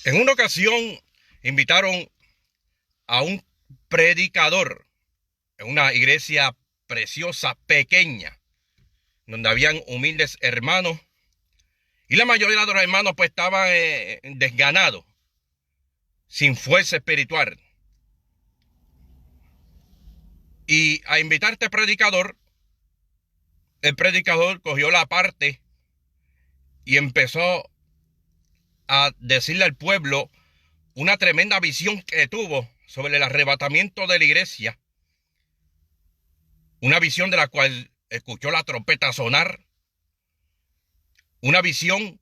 En una ocasión invitaron a un predicador en una iglesia preciosa, pequeña, donde habían humildes hermanos, y la mayoría de los hermanos pues estaban desganados, sin fuerza espiritual. Y a invitar a este predicador, el predicador cogió la parte y empezó a decirle al pueblo una tremenda visión que tuvo sobre el arrebatamiento de la iglesia. Una visión de la cual escuchó la trompeta sonar. Una visión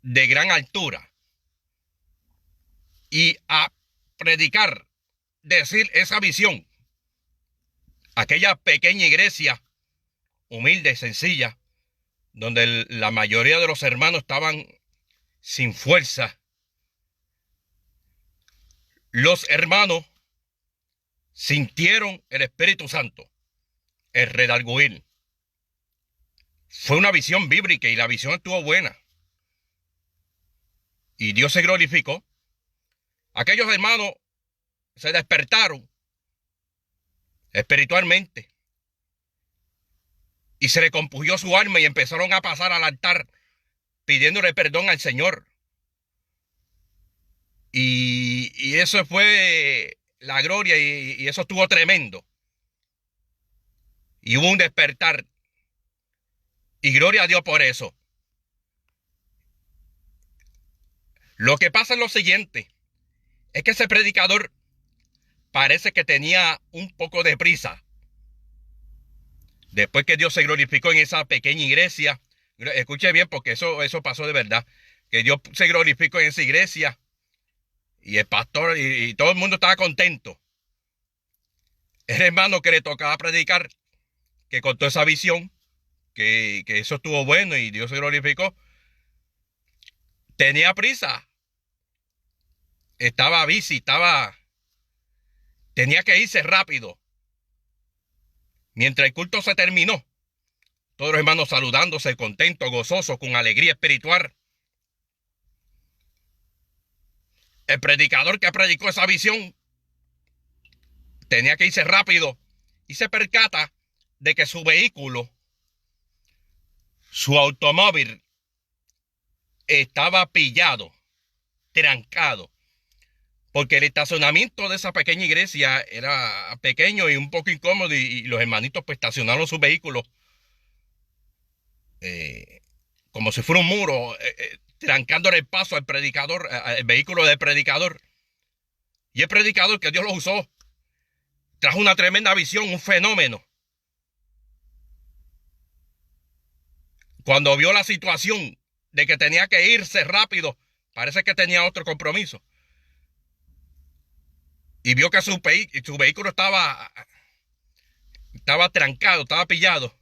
de gran altura. Y a predicar, decir esa visión, aquella pequeña iglesia, humilde, sencilla, donde la mayoría de los hermanos estaban sin fuerza. Los hermanos sintieron el Espíritu Santo, el redarguir. Fue una visión bíblica y la visión estuvo buena. Y Dios se glorificó. Aquellos hermanos se despertaron espiritualmente y se le compugió su alma y empezaron a pasar al altar pidiéndole perdón al Señor. Y eso fue la gloria y eso estuvo tremendo. Y hubo un despertar. Y gloria a Dios por eso. Lo que pasa es lo siguiente. Es que ese predicador parece que tenía un poco de prisa. Después que Dios se glorificó en esa pequeña iglesia. Escuche bien porque eso pasó de verdad. Que Dios se glorificó en esa iglesia. Y el pastor y todo el mundo estaba contento. El hermano que le tocaba predicar, que contó esa visión, que eso estuvo bueno y Dios se glorificó, tenía prisa. Estaba busy, tenía que irse rápido. Mientras el culto se terminó, todos los hermanos saludándose, contentos, gozosos, con alegría espiritual. El predicador que predicó esa visión tenía que irse rápido y se percata de que su vehículo, su automóvil, estaba pillado, trancado, porque el estacionamiento de esa pequeña iglesia era pequeño y un poco incómodo y los hermanitos pues estacionaron sus vehículos como si fuera un muro, trancándole el paso al predicador, al vehículo del predicador. Y el predicador, que Dios lo usó, trajo una tremenda visión, un fenómeno. Cuando vio la situación de que tenía que irse rápido, parece que tenía otro compromiso. Y vio que su vehículo estaba trancado, estaba pillado.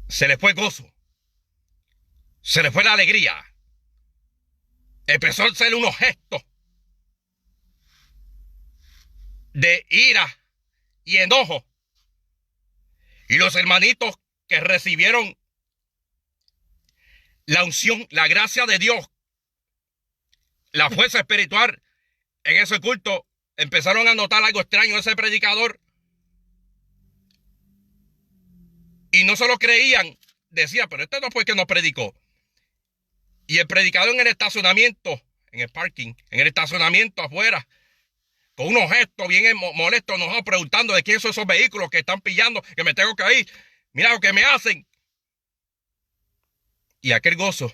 Se le fue el gozo. Se le fue la alegría. Empezó a hacerle unos gestos de ira y enojo. Y los hermanitos que recibieron la unción, la gracia de Dios, la fuerza espiritual en ese culto, empezaron a notar algo extraño en ese predicador. Y no se lo creían. Decía, pero este no fue el que nos predicó. Y el predicador en el estacionamiento, en el parking, en el estacionamiento afuera, con unos gestos bien molestos, enojados, preguntando de quién son esos vehículos que están pillando, que me tengo que ir. Mira lo que me hacen. Y aquel gozo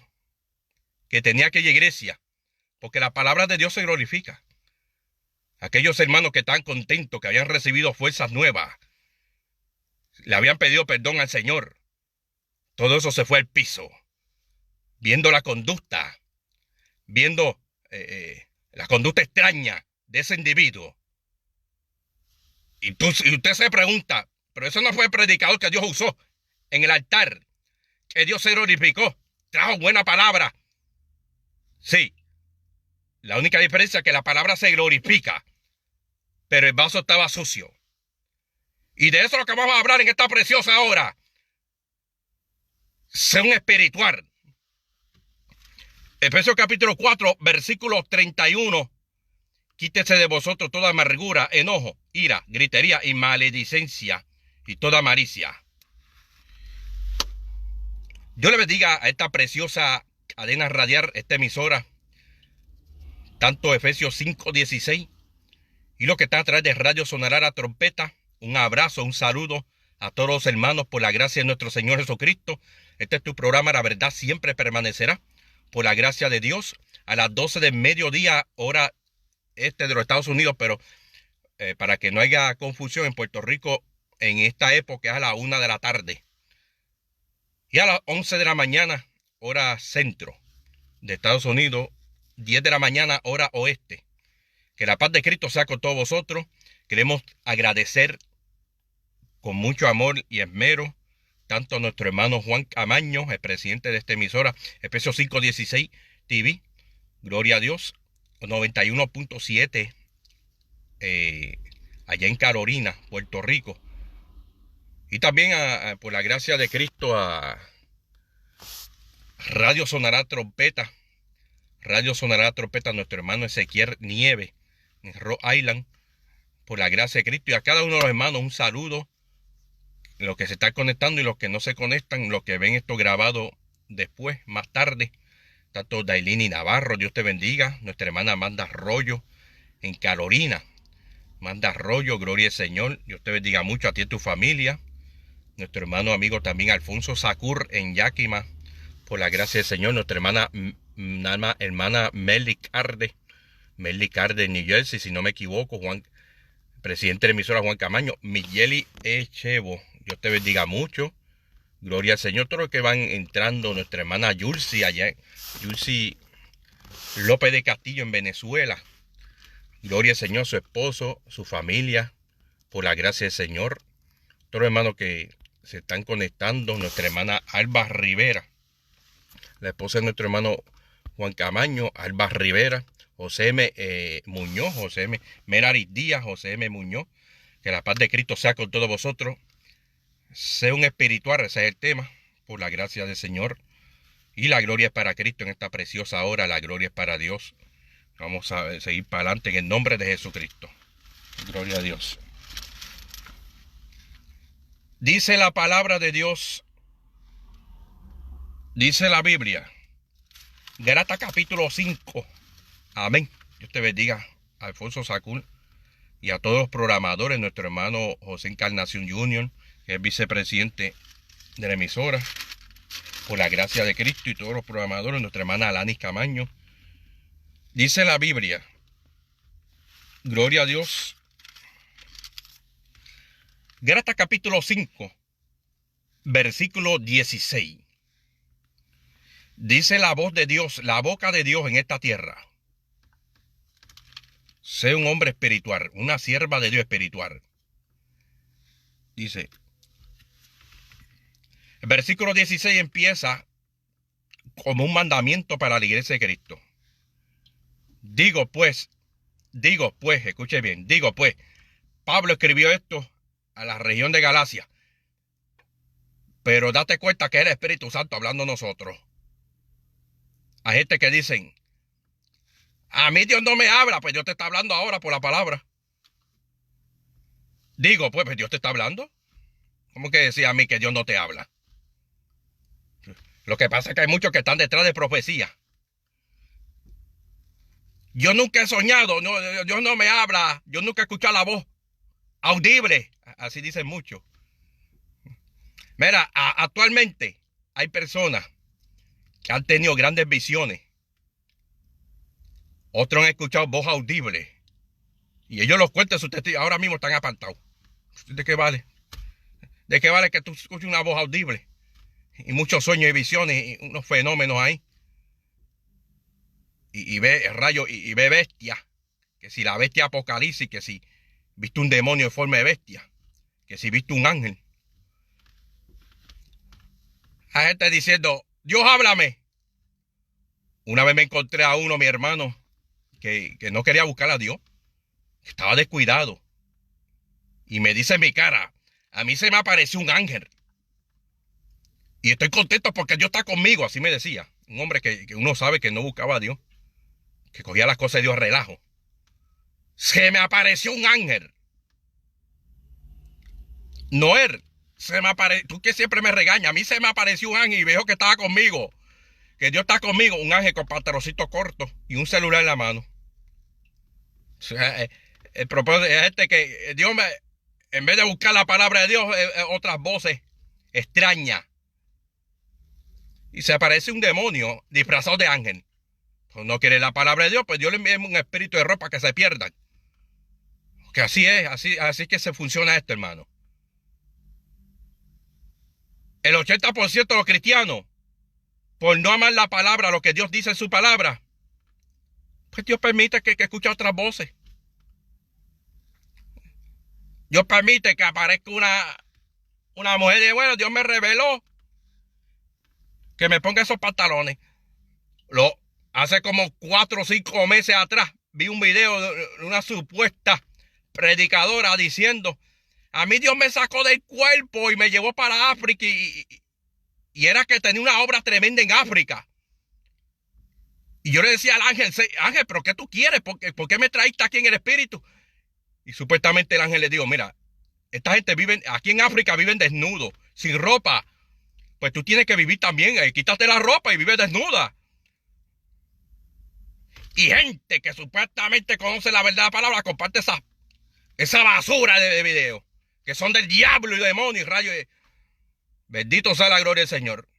que tenía aquella iglesia, porque la palabra de Dios se glorifica. Aquellos hermanos que están contentos, que habían recibido fuerzas nuevas, le habían pedido perdón al Señor. Todo eso se fue al piso. Viendo la conducta, viendo la conducta extraña de ese individuo. Y usted se pregunta, pero eso no fue el predicador que Dios usó en el altar, que Dios se glorificó, trajo buena palabra. Sí, la única diferencia es que la palabra se glorifica, pero el vaso estaba sucio. Y de eso es lo que vamos a hablar en esta preciosa hora. Sé un espiritual. Efesios capítulo 4, versículo 31. Quítese de vosotros toda amargura, enojo, ira, gritería y maledicencia y toda malicia. Yo le bendiga a esta preciosa cadena radial, esta emisora, tanto Efesios 5:16 y lo que está a través de Radio Sonará Trompeta. Un abrazo, un saludo a todos los hermanos por la gracia de nuestro Señor Jesucristo. Este es tu programa, La Verdad Siempre Permanecerá, por la gracia de Dios, a las 12 del mediodía, hora de los Estados Unidos, pero para que no haya confusión, en Puerto Rico en esta época es a la 1 de la tarde. Y a las 11 de la mañana, hora centro de Estados Unidos, 10 de la mañana, hora oeste. Que la paz de Cristo sea con todos vosotros. Queremos agradecer con mucho amor y esmero tanto a nuestro hermano Juan Camaño, el presidente de esta emisora, Efesios 5:16 TV, gloria a Dios, 91.7 allá en Carolina, Puerto Rico. Y también por la gracia de Cristo a Radio Sonará Trompeta, nuestro hermano Ezequiel Nieve en Rhode Island, por la gracia de Cristo. Y a cada uno de los hermanos un saludo, los que se están conectando y los que no se conectan, los que ven esto grabado después, más tarde. Tanto Dailini Navarro, Dios te bendiga. Nuestra hermana Amanda Arroyo en Carolina. Amanda Arroyo, gloria al Señor. Dios te bendiga mucho a ti y a tu familia. Nuestro hermano amigo también Alfonso Sacur en Yakima, por la gracia del Señor. Nuestra hermana Melly Carde en New Jersey, si no me equivoco. Presidente de la emisora Juan Camaño. Migueli Echevo, Dios te bendiga mucho. Gloria al Señor. Todos los que van entrando. Nuestra hermana Yulsi allá, Yulsi López de Castillo en Venezuela. Gloria al Señor, su esposo, su familia, por la gracia del Señor. Todos los hermanos que se están conectando. Nuestra hermana Alba Rivera, la esposa de nuestro hermano Juan Camaño, Alba Rivera. José M. Muñoz, José M. Meraris Díaz, José M. Muñoz. Que la paz de Cristo sea con todos vosotros. Sea un espiritual, ese es el tema, por la gracia del Señor. Y la gloria es para Cristo en esta preciosa hora. La gloria es para Dios. Vamos a seguir para adelante en el nombre de Jesucristo. Gloria a Dios. Dice la palabra de Dios, dice la Biblia, Gálatas capítulo 5. Amén. Dios te bendiga, Alfonso Sacul, y a todos los programadores, nuestro hermano José Encarnación Jr., que es vicepresidente de la emisora, por la gracia de Cristo, y todos los programadores, nuestra hermana Alanis Camaño. Dice la Biblia, gloria a Dios, Gálatas capítulo 5, versículo 16. Dice la voz de Dios, la boca de Dios en esta tierra. Sé un hombre espiritual, una sierva de Dios espiritual. Dice, el versículo 16 empieza como un mandamiento para la iglesia de Cristo. Digo pues, escuche bien, Pablo escribió esto a la región de Galacia. Pero date cuenta que es el Espíritu Santo hablando a nosotros. Hay gente que dicen, a mí Dios no me habla, pues Dios te está hablando ahora por la palabra. Digo, pues Dios te está hablando. ¿Cómo que decía a mí que Dios no te habla? Lo que pasa es que hay muchos que están detrás de profecía. Yo nunca he soñado, no, Dios no me habla, yo nunca he escuchado la voz audible. Así dicen muchos. Mira, actualmente hay personas que han tenido grandes visiones. Otros han escuchado voz audible. Y ellos los cuentan sus testigos. Ahora mismo están apartados. ¿De qué vale? ¿De qué vale que tú escuches una voz audible? Y muchos sueños y visiones y unos fenómenos ahí. Y ve rayos y ve bestia. Que si la bestia apocalipsis, que si viste un demonio en forma de bestia. Que si viste un ángel. Hay gente diciendo, Dios háblame. Una vez me encontré a uno, mi hermano, que no quería buscar a Dios. Que estaba descuidado. Y me dice en mi cara, a mí se me apareció un ángel. Y estoy contento porque Dios está conmigo, así me decía. un hombre que uno sabe que no buscaba a Dios, que cogía las cosas de Dios a relajo. Se me apareció un ángel. Noel, tú que siempre me regañas, a mí se me apareció un ángel y veo que estaba conmigo, que Dios está conmigo, un ángel con pantaloncitos cortos y un celular en la mano. O sea, el propósito es que Dios en vez de buscar la palabra de Dios, otras voces extrañas. Y se aparece un demonio disfrazado de ángel. Pues no quiere la palabra de Dios, pues Dios le envía un espíritu de ropa que se pierdan. Que así es, así que se funciona esto, hermano. El 80% de los cristianos, por no amar la palabra, lo que Dios dice en su palabra, pues Dios permite que escuche otras voces. Dios permite que aparezca una mujer y bueno, Dios me reveló que me ponga esos pantalones. Hace como 4 o 5 meses atrás vi un video de una supuesta predicadora diciendo: a mí Dios me sacó del cuerpo y me llevó para África y era que tenía una obra tremenda en África. Y yo le decía al ángel: ángel, ¿pero qué tú quieres? ¿Por qué me traíste aquí en el espíritu? Y supuestamente el ángel le dijo: mira, esta gente vive aquí en África, viven desnudos, sin ropa. Pues tú tienes que vivir también, quítate la ropa y vive desnuda. Y gente que supuestamente conoce la verdad de la palabra comparte esa basura de video, que son del diablo y demonio y rayos. Bendito sea la gloria del Señor.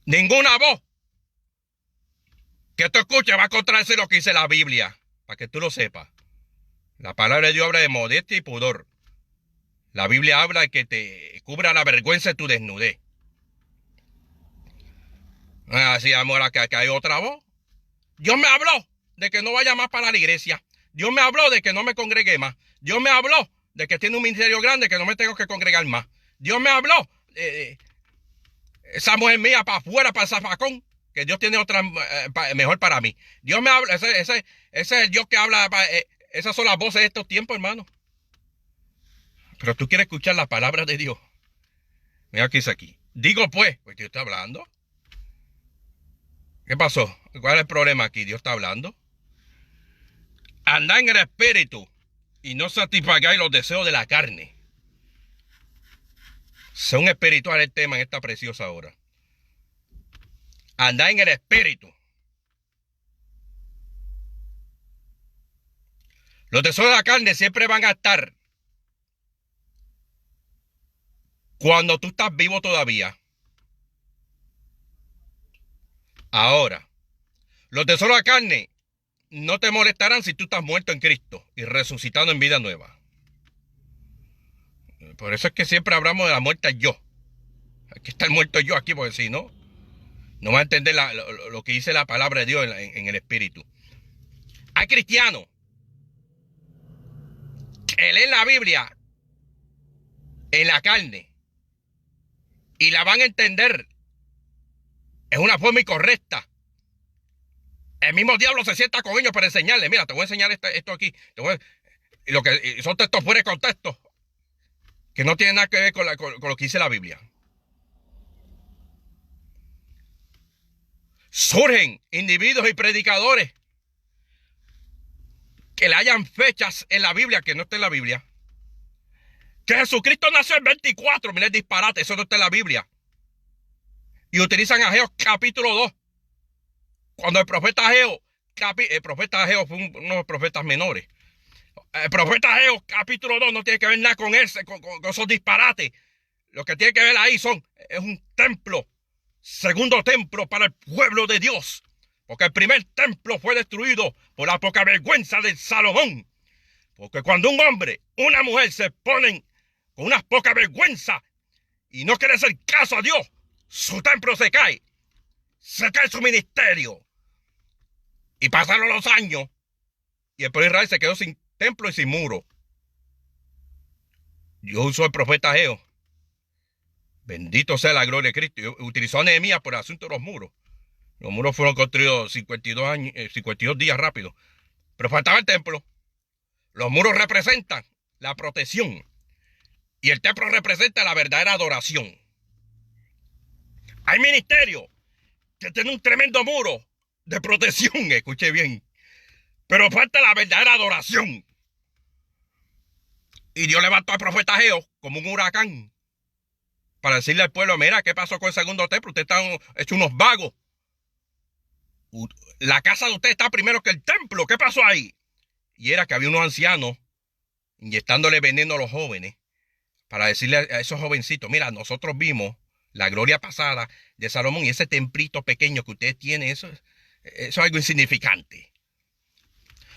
Ninguna voz que tú escuches va a contradecir lo que dice la Biblia, para que tú lo sepas. La palabra de Dios habla de modestia y pudor. La Biblia habla de que te cubra la vergüenza de tu desnudez. Así, amor, que hay otra voz. Dios me habló de que no vaya más para la iglesia. Dios me habló de que no me congregue más. Dios me habló de que tiene un ministerio grande, que no me tengo que congregar más. Dios me habló, esa mujer mía para afuera, para el zafacón, que Dios tiene otra mejor para mí. Dios me habla, ese es el Dios que habla, esas son las voces de estos tiempos, hermano. Pero tú quieres escuchar la palabra de Dios. Mira qué dice aquí. Digo pues Dios está hablando. ¿Qué pasó? ¿Cuál es el problema aquí? Dios está hablando. Andad en el espíritu y no satisfagáis los deseos de la carne. Son espiritual el tema en esta preciosa hora. Andad en el espíritu. Los deseos de la carne siempre van a estar cuando tú estás vivo todavía. Ahora, los deseos de la carne no te molestarán si tú estás muerto en Cristo y resucitado en vida nueva. Por eso es que siempre hablamos de la muerte al yo. Hay que estar muerto yo aquí, porque si no, no va a entender lo que dice la palabra de Dios en el espíritu. Hay cristianos que leen la Biblia en la carne y la van a entender en una forma incorrecta. El mismo diablo se sienta con ellos para enseñarles: mira, te voy a enseñar esto aquí. Y son textos fuera de contexto, que no tienen nada que ver con lo que dice la Biblia. Surgen individuos y predicadores que le hayan fechas en la Biblia que no está en la Biblia. Que Jesucristo nació el 24, mira el disparate, eso no está en la Biblia. Y utilizan Ageo capítulo 2. Cuando el profeta Ageo fue uno de los profetas menores. El profeta Ageo capítulo 2 no tiene que ver nada con esos disparates. Lo que tiene que ver ahí es un templo, segundo templo para el pueblo de Dios. Porque el primer templo fue destruido por la poca vergüenza de Salomón. Porque cuando un hombre, una mujer se ponen con una poca vergüenza y no quiere hacer caso a Dios, su templo se cae su ministerio. Y pasaron los años y el pueblo de Israel se quedó sin templo y sin muro. Dios usó el profeta Ageo. Bendito sea la gloria de Cristo. Utilizó a Nehemías por el asunto de los muros. Los muros fueron construidos 52 días rápido. Pero faltaba el templo. Los muros representan la protección. Y el templo representa la verdadera adoración. Hay ministerios que tienen un tremendo muro de protección, escuche bien, pero falta la verdadera adoración. Y Dios levantó al profeta Ageo como un huracán para decirle al pueblo, mira, ¿qué pasó con el segundo templo? Ustedes están hechos unos vagos. La casa de ustedes está primero que el templo. ¿Qué pasó ahí? Y era que había unos ancianos inyectándole veneno a los jóvenes para decirle a esos jovencitos, mira, nosotros vimos la gloria pasada de Salomón y ese templito pequeño que ustedes tienen, eso es algo insignificante.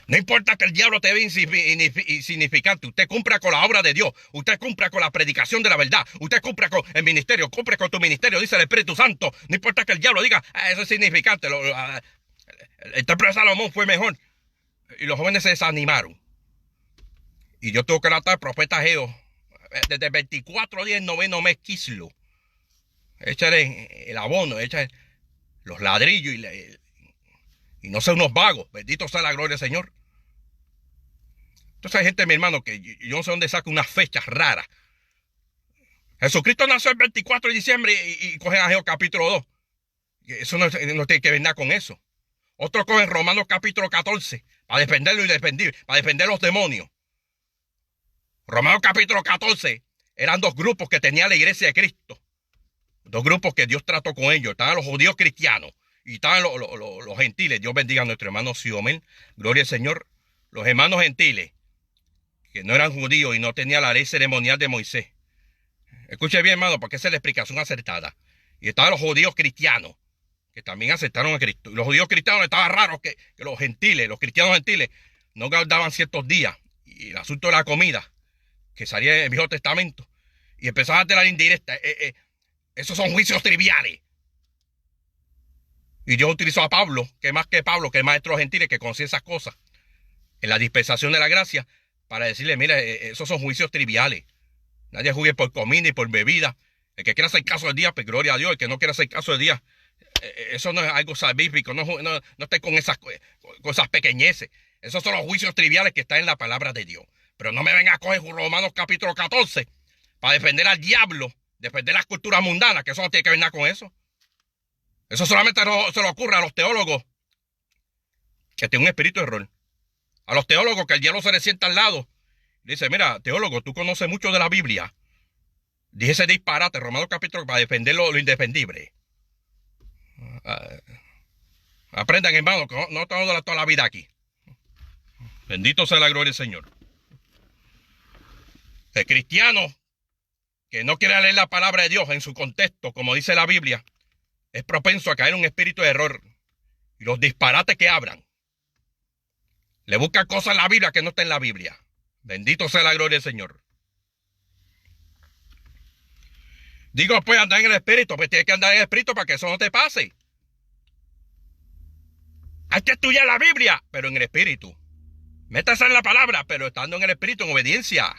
No importa que el diablo te vea insignificante, usted cumpla con la obra de Dios, usted cumpla con la predicación de la verdad, usted cumpla con el ministerio, cumple con tu ministerio, dice el Espíritu Santo. No importa que el diablo diga, eso es significante, el templo de Salomón fue mejor. Y los jóvenes se desanimaron. Y yo tuve que tratar al profeta Ageo desde 24 días, noveno mes, Kislu. Échale el abono, échale los ladrillos y no sean unos vagos. Bendito sea la gloria del Señor. Entonces hay gente, mi hermano, que yo no sé dónde saca unas fechas raras. Jesucristo nació el 24 de diciembre y cogen Ageo capítulo 2. Eso no tiene que ver nada con eso. Otros cogen Romanos capítulo 14 para defenderlo y defender, para defender los demonios. Romanos capítulo 14 eran dos grupos que tenía la iglesia de Cristo. Dos grupos que Dios trató con ellos. Estaban los judíos cristianos y estaban los gentiles. Dios bendiga a nuestro hermano Siomel. Gloria al Señor. Los hermanos gentiles que no eran judíos y no tenían la ley ceremonial de Moisés. Escuche bien, hermano, porque esa es la explicación acertada. Y estaban los judíos cristianos que también aceptaron a Cristo. Y los judíos cristianos estaban raros que los gentiles, los cristianos gentiles, no guardaban ciertos días. Y el asunto de la comida, que salía en el Viejo Testamento, y empezaban a tener la indirecta. Esos son juicios triviales. Y Dios utilizó a Pablo, que más que Pablo, que el maestro de los gentiles, que conocía esas cosas, en la dispensación de la gracia, para decirle, mira, esos son juicios triviales. Nadie juzgue por comida y por bebida. El que quiera hacer caso del día, pues gloria a Dios. El que no quiera hacer caso del día, eso no es algo salvífico. No esté con esas pequeñeces. Esos son los juicios triviales que están en la palabra de Dios. Pero no me venga a coger Romanos capítulo 14 para defender al diablo, defender las culturas mundanas, que eso no tiene que ver nada con eso. Eso solamente se le ocurre a los teólogos que tienen un espíritu de error. A los teólogos que el diablo se le sienta al lado. Dice, mira, teólogo, tú conoces mucho de la Biblia. Dije ese disparate, Romanos capítulo, para defender lo indefendible. Aprendan, hermano, que no estamos dando toda la vida aquí. Bendito sea la gloria del Señor. El cristiano que no quiere leer la palabra de Dios en su contexto, como dice la Biblia, es propenso a caer en un espíritu de error. Y los disparates que hablan, le buscan cosas en la Biblia que no está en la Biblia. Bendito sea la gloria del Señor. Digo, pues andar en el espíritu, pues tienes que andar en el espíritu para que eso no te pase. Hay que estudiar la Biblia, pero en el espíritu. Métase en la palabra, pero estando en el espíritu, en obediencia.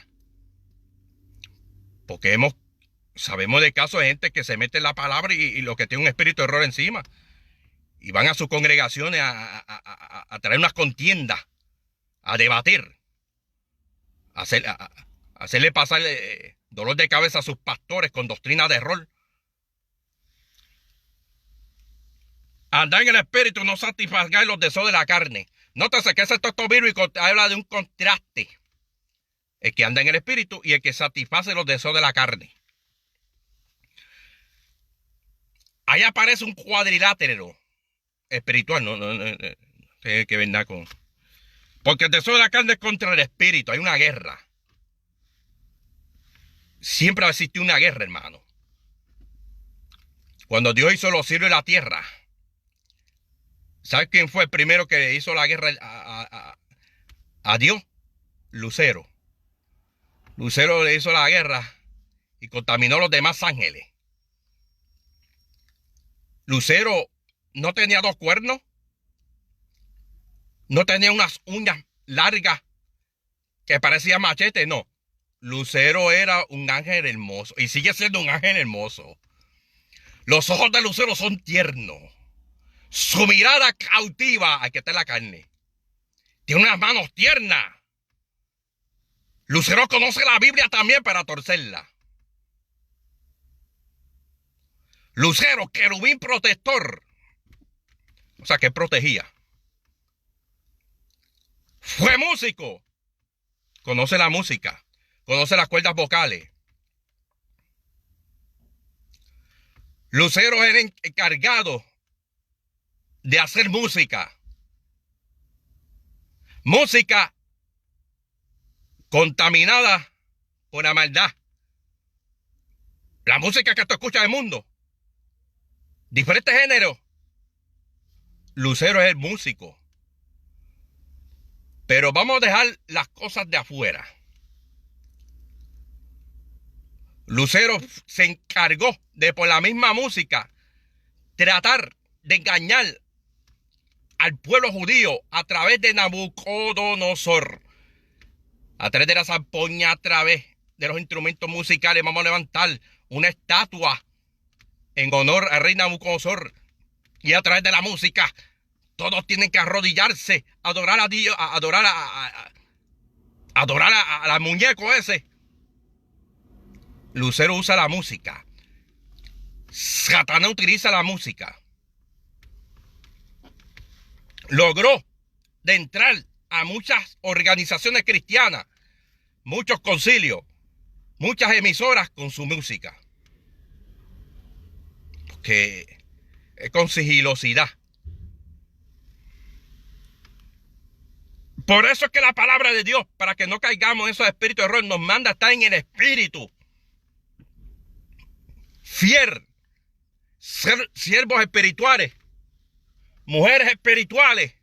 Porque sabemos de casos de gente que se mete en la palabra y lo que tiene un espíritu de error encima. Y van a sus congregaciones a traer unas contiendas, a debatir, a hacerle pasar dolor de cabeza a sus pastores con doctrina de error. Andar en el espíritu, no satisfacer los deseos de la carne. Nótese que ese texto bíblico habla de un contraste. El que anda en el espíritu y el que satisface los deseos de la carne. Ahí aparece un cuadrilátero espiritual. No tiene que ver nada con... Porque el deseo de la carne es contra el espíritu. Hay una guerra. Siempre ha existido una guerra, hermano. Cuando Dios hizo los cielos y la tierra, ¿sabes quién fue el primero que hizo la guerra a Dios? Lucero. Lucero le hizo la guerra y contaminó a los demás ángeles. Lucero no tenía dos cuernos, no tenía unas uñas largas que parecían machetes, no. Lucero era un ángel hermoso y sigue siendo un ángel hermoso. Los ojos de Lucero son tiernos. Su mirada cautiva, aquí está la carne. Tiene unas manos tiernas. Lucero conoce la Biblia también para torcerla. Lucero, querubín protector. O sea, que protegía. Fue músico. Conoce la música. Conoce las cuerdas vocales. Lucero era encargado de hacer música. Música contaminada por la maldad. La música que tú escuchas del mundo. Diferentes géneros. Lucero es el músico. Pero vamos a dejar las cosas de afuera. Lucero se encargó de, por la misma música, tratar de engañar al pueblo judío a través de Nabucodonosor. A través de la zampoña, a través de los instrumentos musicales. Vamos a levantar una estatua en honor al rey Nabucodonosor. Y a través de la música, todos tienen que arrodillarse, adorar a Dios, adorar a la muñeco ese. Lucero usa la música. Satanás utiliza la música. Logró de entrar a muchas organizaciones cristianas, muchos concilios, muchas emisoras con su música. Porque es con sigilosidad. Por eso es que la palabra de Dios, para que no caigamos en esos espíritus de error, nos manda a estar en el espíritu. Fiel. Ser siervos espirituales. Mujeres espirituales.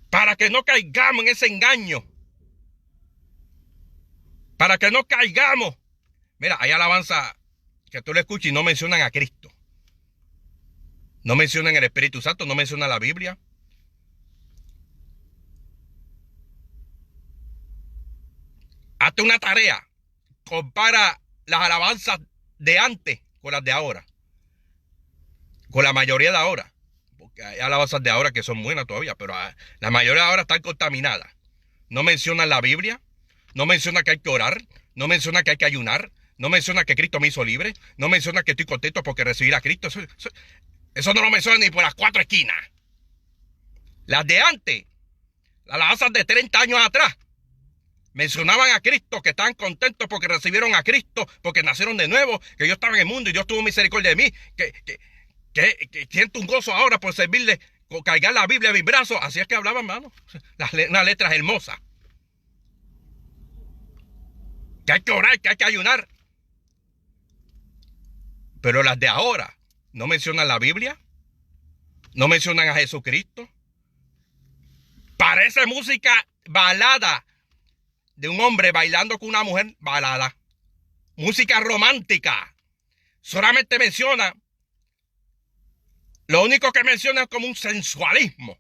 Para que no caigamos en ese engaño. Para que no caigamos. Mira, hay alabanza que tú le escuchas y no mencionan a Cristo. No mencionan el Espíritu Santo, no mencionan la Biblia. Hazte una tarea. Compara las alabanzas de antes con las de ahora. Con la mayoría de ahora. Porque hay alabanzas de ahora que son buenas todavía, pero la mayoría de ahora están contaminadas. No mencionan la Biblia. No menciona que hay que orar. No menciona que hay que ayunar. No menciona que Cristo me hizo libre. No menciona que estoy contento porque recibí a Cristo. Eso no lo menciona ni por las 4 esquinas. Las de antes, las alabanzas de 30 años atrás, mencionaban a Cristo, que estaban contentos porque recibieron a Cristo, porque nacieron de nuevo, que yo estaba en el mundo y Dios tuvo misericordia de mí, que siento un gozo ahora por servirle, cargar la Biblia a mis brazos. Así es que hablaban, hermano. Unas letras hermosas. Que hay que orar, que hay que ayunar. Pero las de ahora no mencionan la Biblia, no mencionan a Jesucristo. Parece música balada de un hombre bailando con una mujer, balada. Música romántica. Solamente menciona, lo único que menciona es como un sensualismo.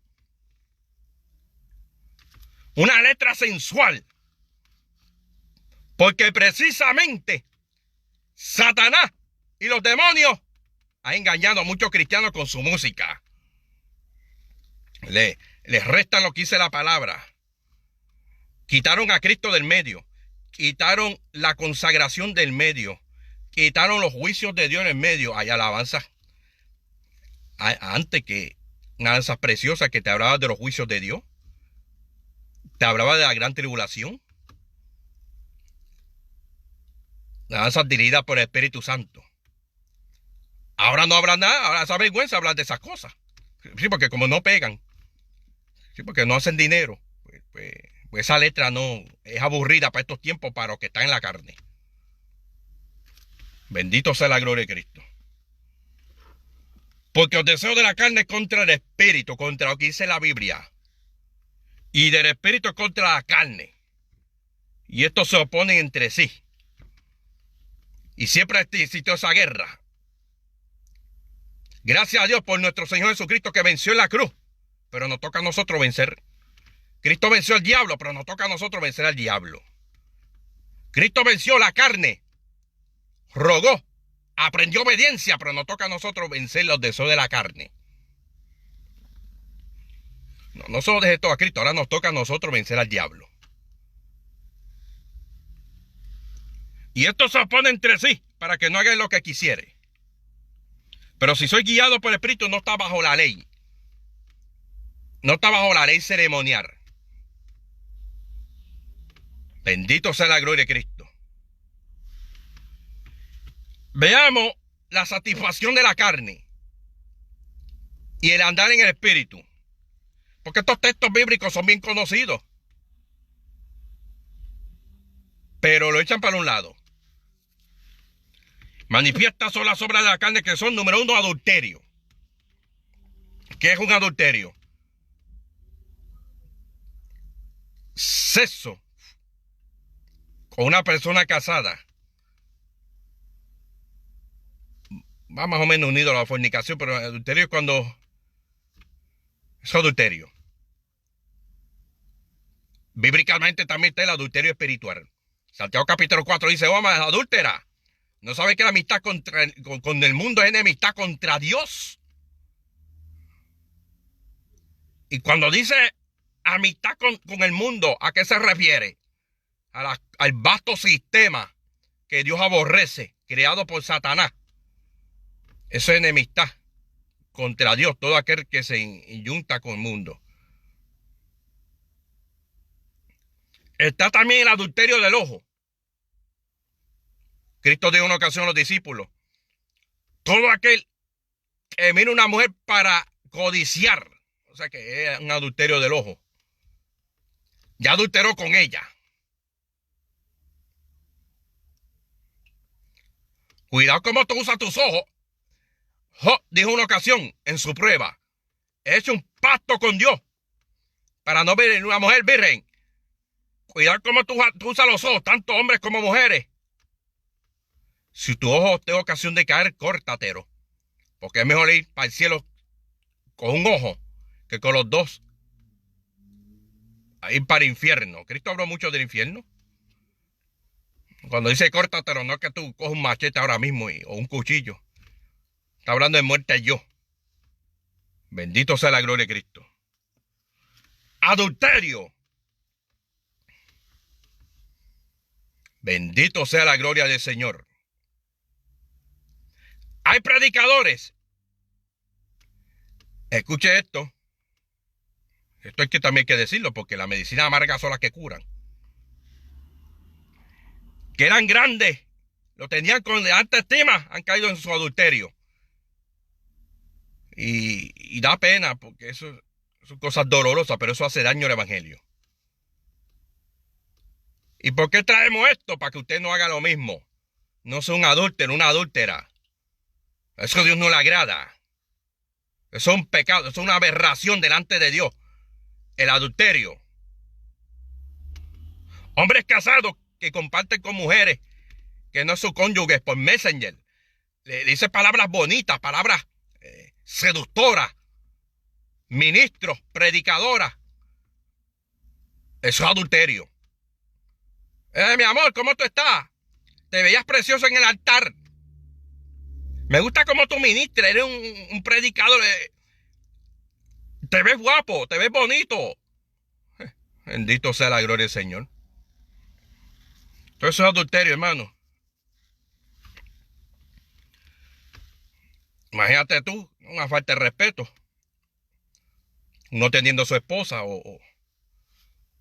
Una letra sensual. Porque precisamente Satanás y los demonios han engañado a muchos cristianos con su música. Les restan lo que dice la palabra. Quitaron a Cristo del medio. Quitaron la consagración del medio. Quitaron los juicios de Dios en el medio. Hay alabanzas. Antes que una alabanza preciosa que te hablaba de los juicios de Dios. Te hablaba de la gran tribulación. Alabanzas dirigidas por el Espíritu Santo. Ahora no hablan nada. Ahora esa vergüenza hablar de esas cosas. Sí, porque como no pegan. Sí, porque no hacen dinero. Pues esa letra no es aburrida para estos tiempos, para los que están en la carne. Bendito sea la gloria de Cristo. Porque los deseos de la carne es contra el espíritu, contra lo que dice la Biblia. Y del espíritu es contra la carne. Y estos se oponen entre sí. Y siempre existió esa guerra. Gracias a Dios por nuestro Señor Jesucristo, que venció en la cruz. Pero nos toca a nosotros vencer. Cristo venció al diablo, pero nos toca a nosotros vencer al diablo. Cristo venció la carne. Rogó. Aprendió obediencia, pero nos toca a nosotros vencer los deseos de la carne. No solo dejé todo a Cristo, ahora nos toca a nosotros vencer al diablo. Y esto se opone entre sí para que no hagan lo que quisiere. Pero si soy guiado por el Espíritu, no está bajo la ley. No está bajo la ley ceremonial. Bendito sea la gloria de Cristo. Veamos la satisfacción de la carne y el andar en el Espíritu. Porque estos textos bíblicos son bien conocidos. Pero lo echan para un lado. Manifiestas son las obras de la carne, que son, número 1, adulterio. ¿Qué es un adulterio? Sexo con una persona casada. Va más o menos unido a la fornicación, pero el adulterio es cuando es adulterio. Bíblicamente también está el adulterio espiritual. Santiago capítulo 4 dice: oh, ama adúltera, ¿no sabe que la amistad con el mundo es enemistad contra Dios? Y cuando dice amistad con el mundo, ¿a qué se refiere? Al vasto sistema que Dios aborrece, creado por Satanás. Eso es enemistad contra Dios, todo aquel que se inyunta con el mundo. Está también el adulterio del ojo. Cristo dijo en una ocasión a los discípulos: todo aquel que mira una mujer para codiciar, o sea que es un adulterio del ojo, ya adulteró con ella. Cuidado cómo tú usas tus ojos. Job dijo una ocasión en su prueba: he hecho un pacto con Dios para no ver una mujer virgen. Cuidado cómo tú usas los ojos, tanto hombres como mujeres. Si tu ojo te da ocasión de caer, córtatelo. Porque es mejor ir para el cielo con un ojo que con los dos a ir para el infierno. Cristo habló mucho del infierno. Cuando dice córtatelo, no es que tú cojas un machete ahora mismo o un cuchillo. Está hablando de muerte yo. Bendito sea la gloria de Cristo. Adulterio. Bendito sea la gloria del Señor. Hay predicadores. Escuche esto. Esto hay que también que decirlo, porque la medicina amarga son las que curan. Que eran grandes, lo tenían con alta estima, han caído en su adulterio. Y da pena, porque eso son cosas dolorosas, pero eso hace daño al evangelio. ¿Y por qué traemos esto? Para que usted no haga lo mismo. No sea un adúltero, una adúltera. Eso a Dios no le agrada. Eso es un pecado, eso es una aberración delante de Dios. El adulterio. Hombres casados que comparten con mujeres que no son cónyuges por Messenger. Le dice palabras bonitas, palabras seductoras. Ministros, predicadoras. Eso es adulterio. Mi amor, ¿cómo tú estás? Te veías precioso en el altar. Me gusta cómo tú ministras. Eres un predicador. Te ves guapo, te ves bonito. Bendito sea la gloria del Señor. Todo eso es adulterio, hermano. Imagínate tú, una falta de respeto. Uno teniendo a su esposa o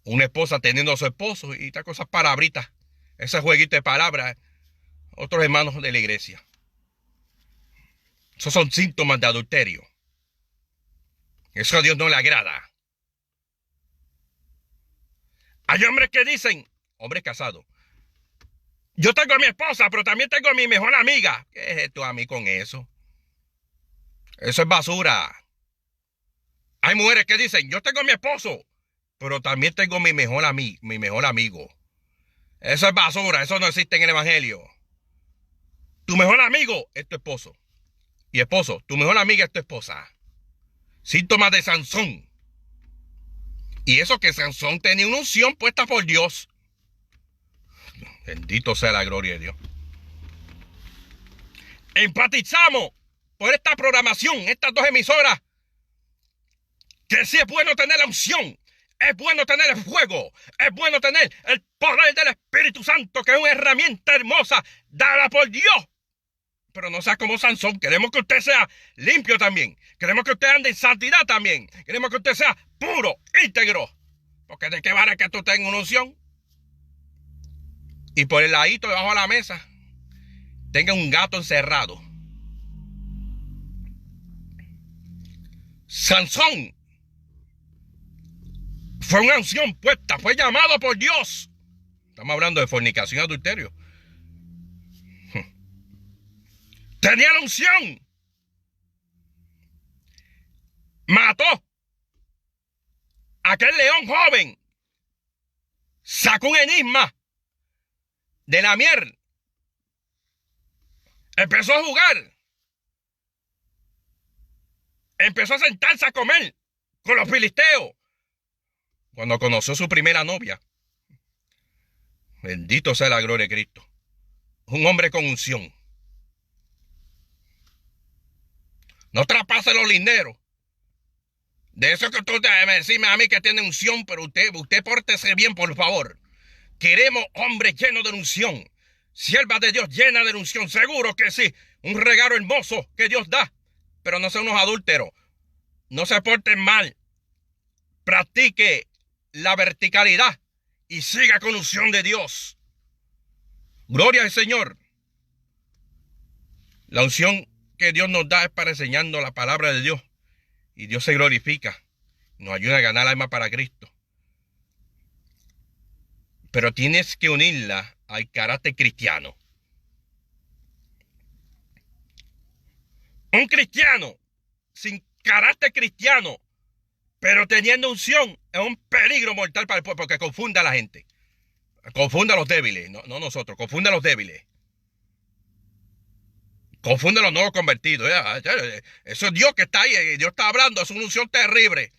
una esposa teniendo a su esposo y estas cosas palabritas. Ese jueguito de palabras. Otros hermanos de la iglesia. Esos son síntomas de adulterio. Eso a Dios no le agrada. Hay hombres que dicen, hombres casados: yo tengo a mi esposa, pero también tengo a mi mejor amiga. ¿Qué es esto a mí con eso? Eso es basura. Hay mujeres que dicen, yo tengo a mi esposo, pero también tengo mi mejor amigo. Eso es basura, eso no existe en el evangelio. Tu mejor amigo es tu esposo. Y esposo, tu mejor amiga es tu esposa. Síntomas de Sansón. Y eso que Sansón tenía una unción puesta por Dios. Bendito sea la gloria de Dios. Empatizamos por esta programación, estas dos emisoras, que sí es bueno tener la unción, es bueno tener el fuego, es bueno tener el poder del Espíritu Santo, que es una herramienta hermosa dada por Dios pero no sea como Sansón. Queremos que usted sea limpio también. Queremos que usted ande en santidad también. Queremos que usted sea puro, íntegro. Porque de qué vale que tú tengas una unción y por el ladito debajo de la mesa tenga un gato encerrado. Sansón fue una unción puesta, fue llamado por Dios. Estamos hablando de fornicación y adulterio. Tenía la unción. Mató a aquel león joven. Sacó un enigma de la miel. Empezó a jugar. Empezó a sentarse a comer con los filisteos. Cuando conoció a su primera novia. Bendito sea la gloria de Cristo. Un hombre con unción. No traspase los linderos. De eso que tú me decís a mí que tiene unción, pero usted pórtese bien, por favor. Queremos hombres llenos de unción. Siervas de Dios llenas de unción. Seguro que sí. Un regalo hermoso que Dios da. Pero no sean unos adúlteros. No se porten mal. Practique la verticalidad y siga con unción de Dios. Gloria al Señor. La unción que Dios nos da es para enseñarnos la palabra de Dios. Y Dios se glorifica. Nos ayuda a ganar alma para Cristo. Pero tienes que unirla al carácter cristiano. Un cristiano sin carácter cristiano, pero teniendo unción, es un peligro mortal para el pueblo, porque confunde a la gente. Confunde a los débiles, no nosotros, confunde a los débiles. Confunde a los nuevos convertidos. Eso es Dios que está ahí, Dios está hablando, es una unción terrible.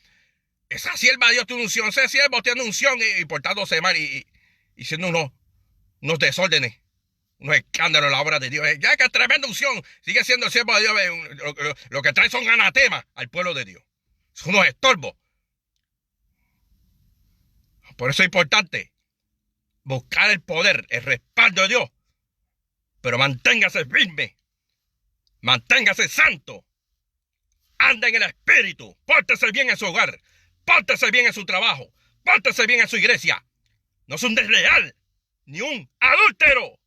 Esa sierva de Dios tiene unción, ese siervo tiene unción y portándose mal y siendo unos desórdenes, unos escándalos en la obra de Dios. Ya que tremenda unción, sigue siendo el siervo de Dios. Lo que trae son anatemas al pueblo de Dios. Son unos estorbos. Por eso es importante buscar el poder, el respaldo de Dios. Pero manténgase firme. Manténgase santo. Anda en el espíritu. Pórtese bien en su hogar. Pórtese bien en su trabajo. Pórtese bien en su iglesia. No es un desleal ni un adúltero.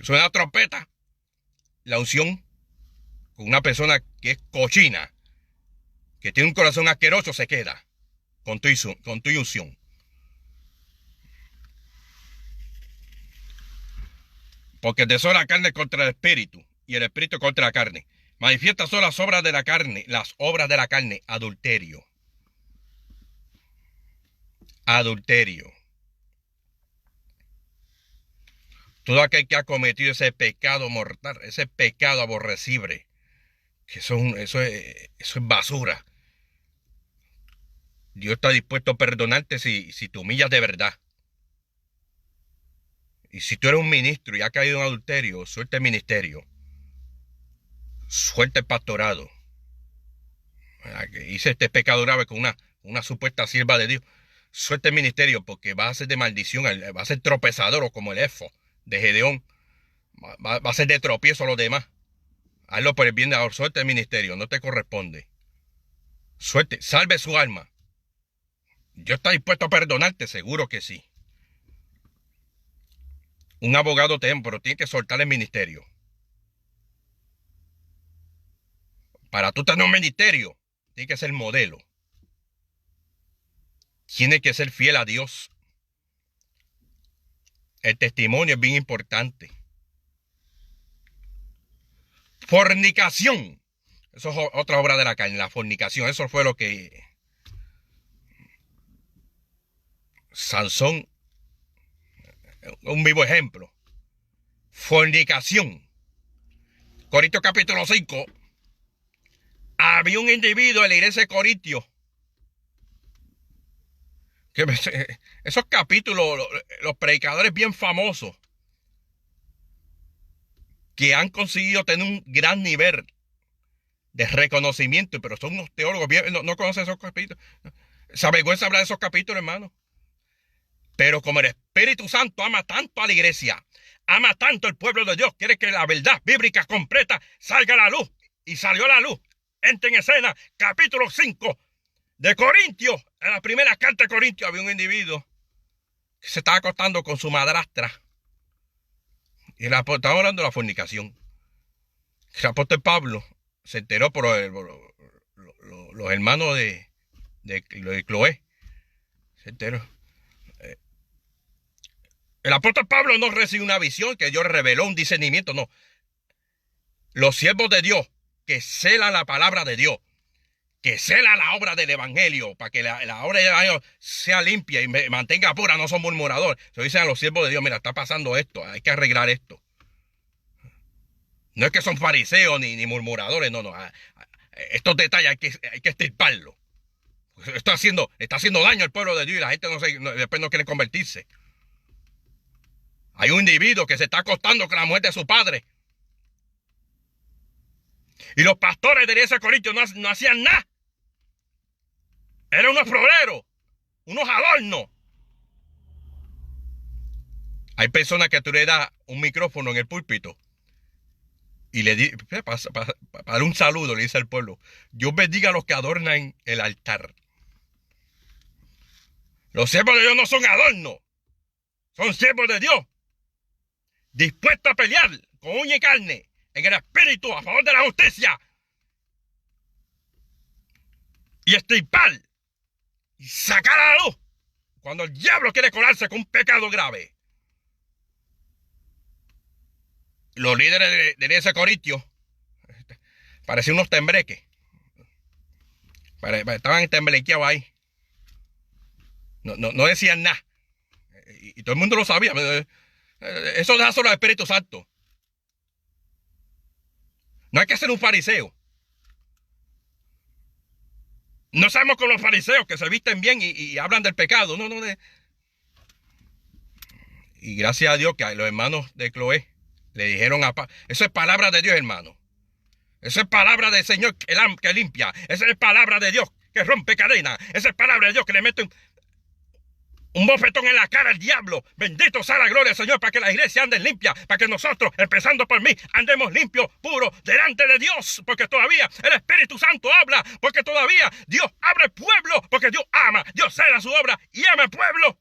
Suena trompeta. La unción con una persona que es cochina, que tiene un corazón asqueroso, se queda con tu unción. Porque desea la carne contra el espíritu y el espíritu contra la carne. Manifiestas son las obras de la carne, adulterio. Adulterio. Todo aquel que ha cometido ese pecado mortal, ese pecado aborrecible, que eso es basura. Dios está dispuesto a perdonarte si te humillas de verdad. Y si tú eres un ministro y has caído en adulterio, suelta el ministerio. Suelta el pastorado. Hice este pecado grave con una supuesta sierva de Dios. Suelta el ministerio porque va a ser de maldición, va a ser tropezador como el Efo de Gedeón. Va a ser de tropiezo a los demás. Hazlo por el bien de ahora. Suelta el ministerio, no te corresponde. Suelte, salve su alma. Dios está dispuesto a perdonarte, seguro que sí. Un abogado pero tiene que soltar el ministerio. Para tú tener un ministerio, tiene que ser modelo. Tiene que ser fiel a Dios. El testimonio es bien importante. Fornicación. Eso es otra obra de la carne, la fornicación. Eso fue lo que Sansón, un vivo ejemplo. Fornicación. Corintios capítulo 5. Había un individuo en la iglesia de Corintios. Esos capítulos, los predicadores bien famosos, que han conseguido tener un gran nivel de reconocimiento, pero son unos teólogos bien, no conocen esos capítulos. Se avergüenza hablar de esos capítulos, hermano. Pero como el Espíritu Santo ama tanto a la iglesia, ama tanto el pueblo de Dios, quiere que la verdad bíblica completa salga a la luz. Y salió a la luz. Entra en escena, capítulo 5 de Corintios. En la primera carta de Corintios había un individuo que se estaba acostando con su madrastra. Y estaba hablando de la fornicación. El apóstol Pablo se enteró por los hermanos de Cloé. Se enteró. El apóstol Pablo no recibió una visión que Dios reveló, un discernimiento, no. Los siervos de Dios que celan la palabra de Dios, que celan la obra del evangelio, para que la obra del evangelio sea limpia y mantenga pura, no son murmuradores. Se dicen a los siervos de Dios, mira, está pasando esto, hay que arreglar esto. No es que son fariseos ni murmuradores, no. Estos detalles hay que extirparlos. Está haciendo daño al pueblo de Dios y la gente después no quiere convertirse. Hay un individuo que se está acostando con la mujer de su padre. Y los pastores de ese Corintios no hacían nada. Eran unos floreros, unos adornos. Hay personas que tú le das un micrófono en el púlpito y le di, para dar un saludo, le dice al pueblo: Dios bendiga a los que adornan el altar. Los siervos de Dios no son adornos, son siervos de Dios, dispuestos a pelear con uña y carne, en el espíritu, a favor de la justicia, y extirpar y sacar a la luz cuando el diablo quiere colarse con un pecado grave. Los líderes de ese Corintio parecían unos tembleques. Estaban temblequeados ahí. No decían nada. Y todo el mundo lo sabía. Eso deja solo al Espíritu Santo. No hay que ser un fariseo. No sabemos con los fariseos que se visten bien y hablan del pecado. No. Y gracias a Dios que los hermanos de Cloé le dijeron eso es palabra de Dios, hermano. Eso es palabra del Señor que limpia. Esa es palabra de Dios que rompe cadenas. Esa es palabra de Dios que le mete un bofetón en la cara al diablo. Bendito sea la gloria del Señor, para que la iglesia ande limpia, para que nosotros, empezando por mí, andemos limpios, puros, delante de Dios, porque todavía el Espíritu Santo habla, porque todavía Dios abre el pueblo, porque Dios ama, Dios cela su obra y ama el pueblo,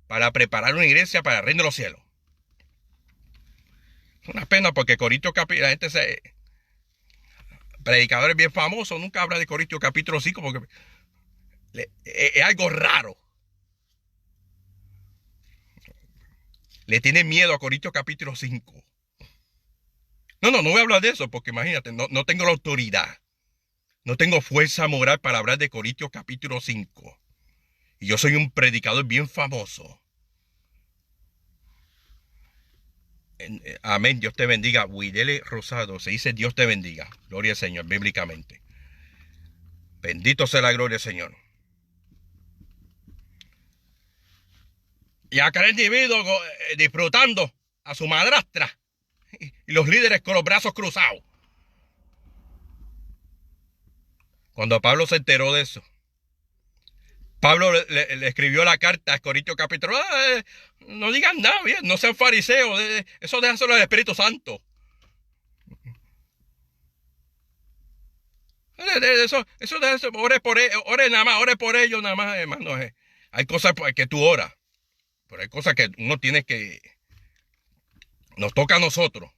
para preparar una iglesia para el reino de los cielos. Es una pena porque Corintios capítulo, la gente predicadores bien famosos nunca habla de Corintios capítulo 5 porque es algo raro. Le tienen miedo a Corintios capítulo 5. No voy a hablar de eso porque imagínate, no tengo la autoridad. No tengo fuerza moral para hablar de Corintios capítulo 5. Y yo soy un predicador bien famoso. Amén, Dios te bendiga. Widele Rosado, se dice Dios te bendiga. Gloria al Señor, bíblicamente. Bendito sea la gloria del Señor. Y aquel individuo disfrutando a su madrastra y los líderes con los brazos cruzados. Cuando Pablo se enteró de eso, Pablo le escribió la carta a Corintios capítulo: no digan nada, bien, no sean fariseos, eso déjaselo al Espíritu Santo. Eso ore nada más, ore por ellos nada más, hermano. Hay cosas que tú oras, pero hay cosas que uno tiene que, nos toca a nosotros.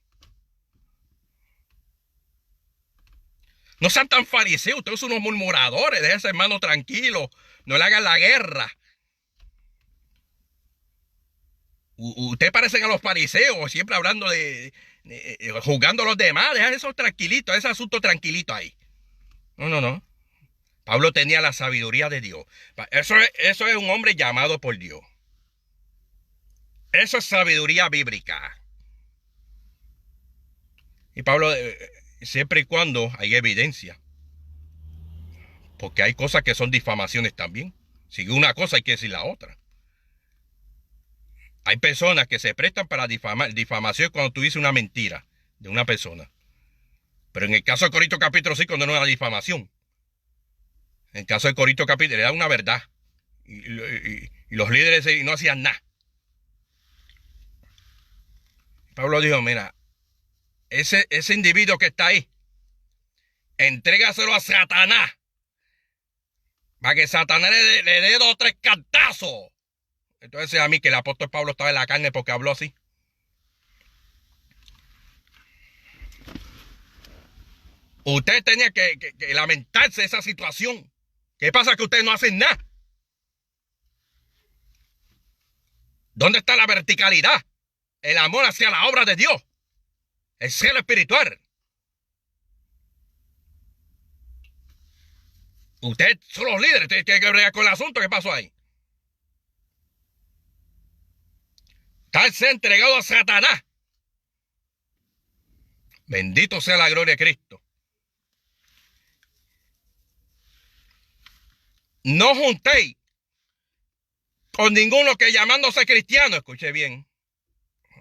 No sean tan fariseos, ustedes son unos murmuradores, dejen a ese hermano tranquilo, no le hagan la guerra. Ustedes parecen a los fariseos, siempre hablando juzgando a los demás, dejan eso tranquilito, ese asunto tranquilito ahí. No. Pablo tenía la sabiduría de Dios. Eso es un hombre llamado por Dios. Eso es sabiduría bíblica. Y Pablo, siempre y cuando hay evidencia, porque hay cosas que son difamaciones también. Si una cosa hay que decir la otra. Hay personas que se prestan para difamar. Difamación es cuando tú dices una mentira de una persona. Pero en el caso de Corintios capítulo 5 no es una difamación. En el caso de Corintios capítulo era una verdad. Y los líderes no hacían nada. Pablo dijo, mira, ese individuo que está ahí, entrégaselo a Satanás, para que Satanás le dé 2 o 3 cantazos. Entonces a mí que el apóstol Pablo estaba en la carne porque habló así. Usted tenía que lamentarse de esa situación. ¿Qué pasa? Que ustedes no hacen nada. ¿Dónde está la verticalidad? El amor hacia la obra de Dios. El cielo espiritual. Ustedes son los líderes. Ustedes tienen que bregar con el asunto. ¿Qué pasó ahí? Estarse entregado a Satanás. Bendito sea la gloria de Cristo. No juntéis con ninguno que llamándose cristiano, escuche bien,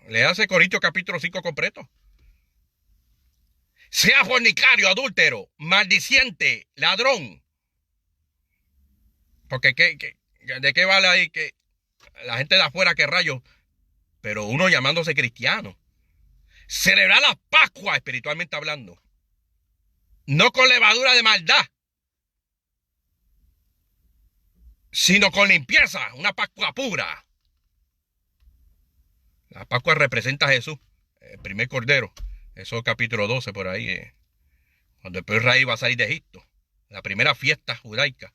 le hace Corintios capítulo 5 completo. Sea fornicario, adúltero, maldiciente, ladrón. Porque ¿de qué vale ahí que la gente de afuera que rayos? Pero uno llamándose cristiano. Celebrar la Pascua, espiritualmente hablando. No con levadura de maldad, sino con limpieza, una Pascua pura. La Pascua representa a Jesús, el primer cordero. Eso es capítulo 12 por ahí, cuando el pueblo Israel va a salir de Egipto. La primera fiesta judaica.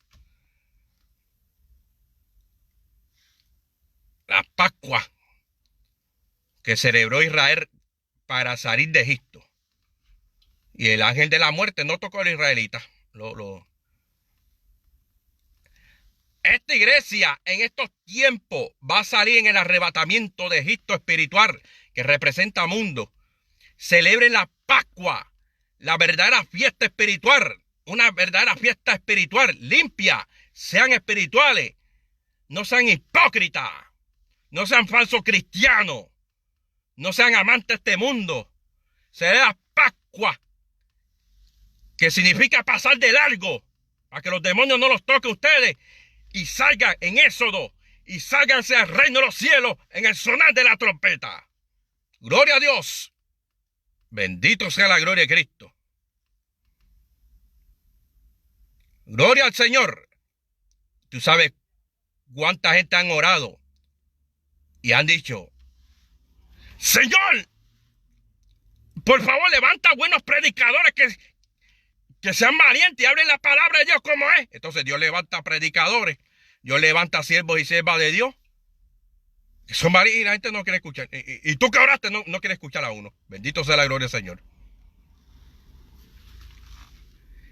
La Pascua que celebró Israel para salir de Egipto. Y el ángel de la muerte no tocó a los israelitas. Esta iglesia en estos tiempos va a salir en el arrebatamiento de Egipto espiritual que representa mundo. Celebren la Pascua, la verdadera fiesta espiritual, una verdadera fiesta espiritual limpia. Sean espirituales, no sean hipócritas, no sean falsos cristianos, no sean amantes de este mundo. Celebren la Pascua, que significa pasar de largo, para que los demonios no los toquen a ustedes. Y salgan en Éxodo. Y sálganse al reino de los cielos en el sonar de la trompeta. Gloria a Dios. Bendito sea la gloria de Cristo. Gloria al Señor. Tú sabes cuánta gente han orado y han dicho, Señor, por favor levanta buenos predicadores que sean valientes y hablen la palabra de Dios como es. Entonces Dios levanta predicadores, Dios levanta siervos y siervas de Dios que son valientes y la gente no quiere escuchar. Y tú que oraste no quieres escuchar a uno. Bendito sea la gloria del Señor.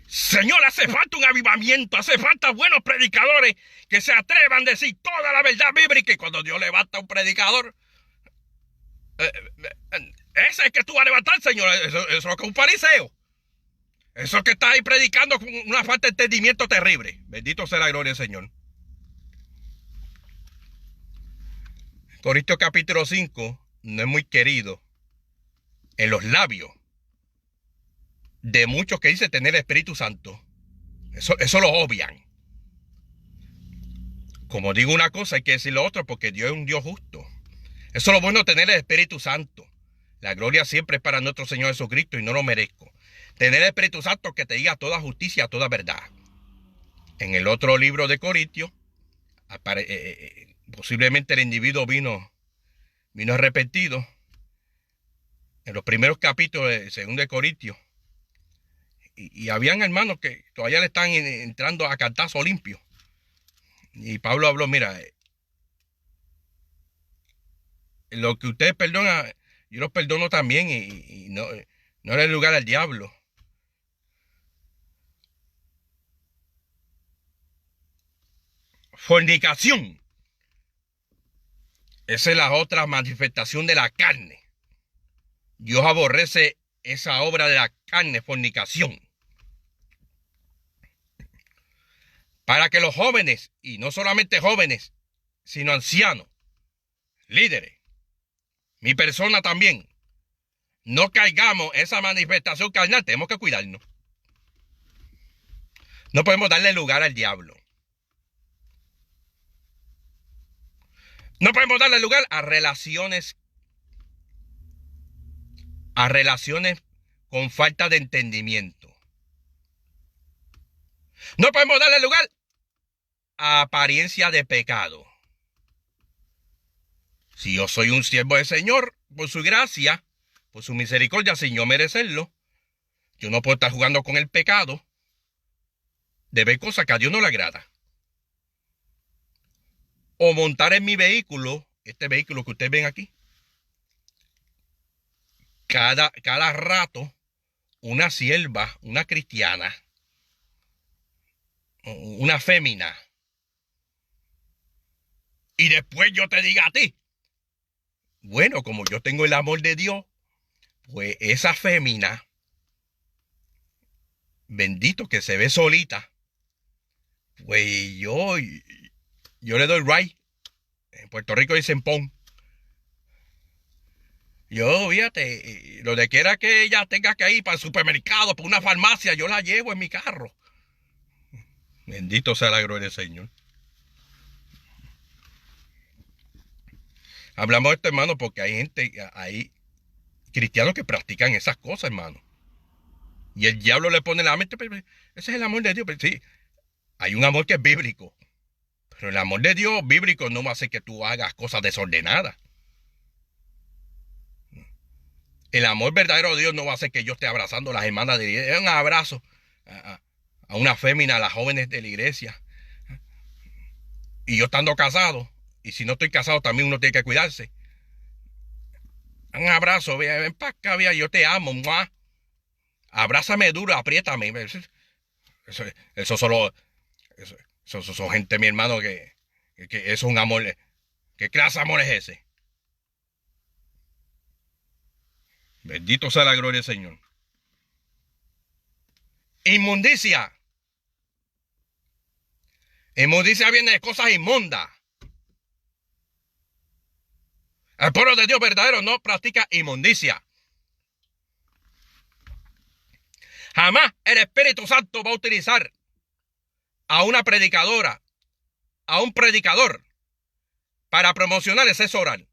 Señor, hace falta un avivamiento, hace falta buenos predicadores que se atrevan a decir toda la verdad bíblica. Y cuando Dios levanta un predicador, ese es que tú vas a levantar, Señor. Eso es lo que es un fariseo. Eso que está ahí predicando con una falta de entendimiento terrible. Bendito sea la gloria del Señor. Corintios capítulo 5 no es muy querido en los labios de muchos que dicen tener el Espíritu Santo. Eso lo obvian. Como digo una cosa, hay que decir lo otro porque Dios es un Dios justo. Eso es lo bueno de tener el Espíritu Santo. La gloria siempre es para nuestro Señor Jesucristo y no lo merezco. Tener el Espíritu Santo que te diga toda justicia, toda verdad. En el otro libro de Corintios, posiblemente el individuo vino arrepentido. En los primeros capítulos de 2 de Corintios. Y habían hermanos que todavía le están entrando a cantazo limpio. Y Pablo habló, mira, lo que ustedes perdonan, yo los perdono también y no le lugar al diablo. Fornicación. Esa es la otra manifestación de la carne. Dios aborrece esa obra de la carne, fornicación. Para que los jóvenes, y no solamente jóvenes, sino ancianos, líderes, mi persona también, no caigamos en esa manifestación carnal. Tenemos que cuidarnos. No podemos darle lugar al diablo. No podemos darle lugar a relaciones a relaciones con falta de entendimiento. No podemos darle lugar a apariencia de pecado. Si yo soy un siervo del Señor, por su gracia, por su misericordia, sin yo merecerlo, yo no puedo estar jugando con el pecado de ver cosas que a Dios no le agrada. O montar en mi vehículo, este vehículo que ustedes ven aquí, cada rato, una sierva, una cristiana, una fémina. Y después yo te diga a ti, bueno, como yo tengo el amor de Dios, pues esa fémina, bendito que se ve solita, pues yo le doy right. En Puerto Rico dicen pon. Yo, fíjate, lo de que era que ella tenga que ir para el supermercado, para una farmacia, yo la llevo en mi carro. Bendito sea la gloria del Señor. Hablamos de esto, hermano, porque hay cristianos que practican esas cosas, hermano. Y el diablo le pone la mente, pero ese es el amor de Dios. Pero sí, hay un amor que es bíblico. Pero el amor de Dios bíblico no va a hacer que tú hagas cosas desordenadas. El amor verdadero de Dios no va a hacer que yo esté abrazando a las hermanas de la iglesia. Un abrazo a una fémina, a las jóvenes de la iglesia. Y yo estando casado, y si no estoy casado también uno tiene que cuidarse. Un abrazo, ven para acá, yo te amo, ¡mua! Abrázame duro, apriétame. Eso son gente, mi hermano, que eso es un amor. ¿Qué clase de amor es ese? Bendito sea la gloria del Señor. Inmundicia. Inmundicia viene de cosas inmundas. El pueblo de Dios verdadero no practica inmundicia. Jamás el Espíritu Santo va a utilizar a una predicadora, a un predicador, para promocionar el sexo oral.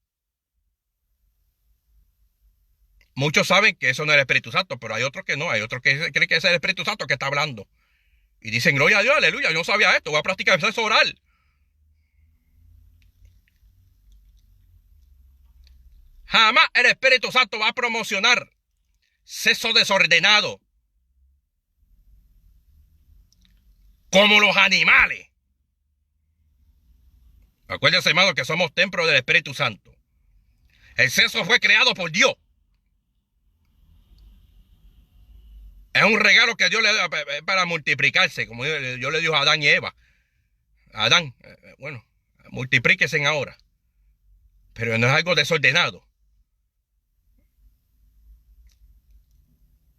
Muchos saben que eso no es el Espíritu Santo, pero hay otros que no. Hay otros que creen que es el Espíritu Santo que está hablando. Y dicen, gloria a Dios, aleluya, yo no sabía esto, voy a practicar el sexo oral. Jamás el Espíritu Santo va a promocionar sexo desordenado, como los animales. Acuérdense, hermano, que somos templo del Espíritu Santo. El sexo fue creado por Dios. Es un regalo que Dios le da para multiplicarse, como Dios le dijo a Adán y Eva. Adán, bueno, multiplíquense ahora. Pero no es algo desordenado.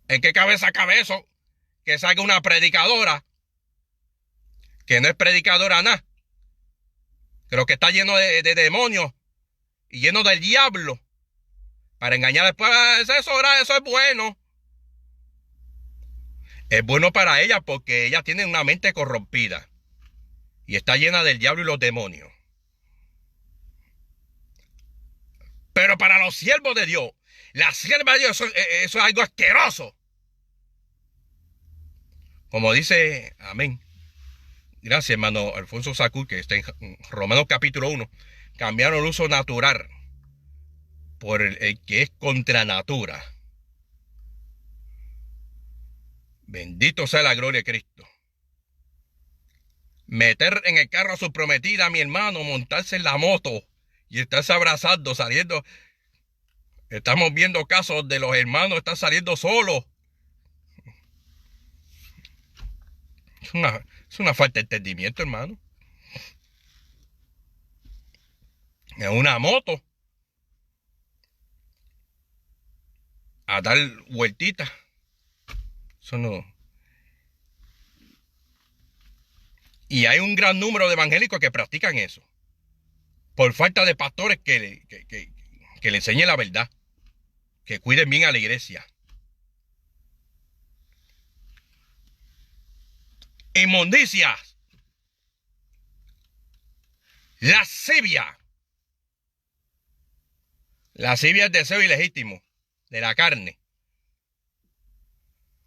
¿En qué cabeza cabe eso? Que salga una predicadora, que no es predicadora nada, pero que está lleno de demonios y lleno del diablo, para engañar después. Eso es bueno. Es bueno para ella porque ella tiene una mente corrompida y está llena del diablo y los demonios. Pero para los siervos de Dios, la sierva de Dios, eso es algo asqueroso. Como dice, amén. Gracias, hermano Alfonso Sacur, que está en Romanos capítulo 1. Cambiaron el uso natural por el que es contra natura. Bendito sea la gloria de Cristo. Meter en el carro a su prometida, mi hermano, montarse en la moto y estarse abrazando, saliendo. Estamos viendo casos de los hermanos están saliendo solos. Es una falta de entendimiento, hermano. En una moto a dar vueltitas. Eso no. Y hay un gran número de evangélicos que practican eso. Por falta de pastores que le enseñen la verdad. Que cuiden bien a la iglesia. Inmundicias. Lascivia. Lascivia es deseo ilegítimo. de la carne.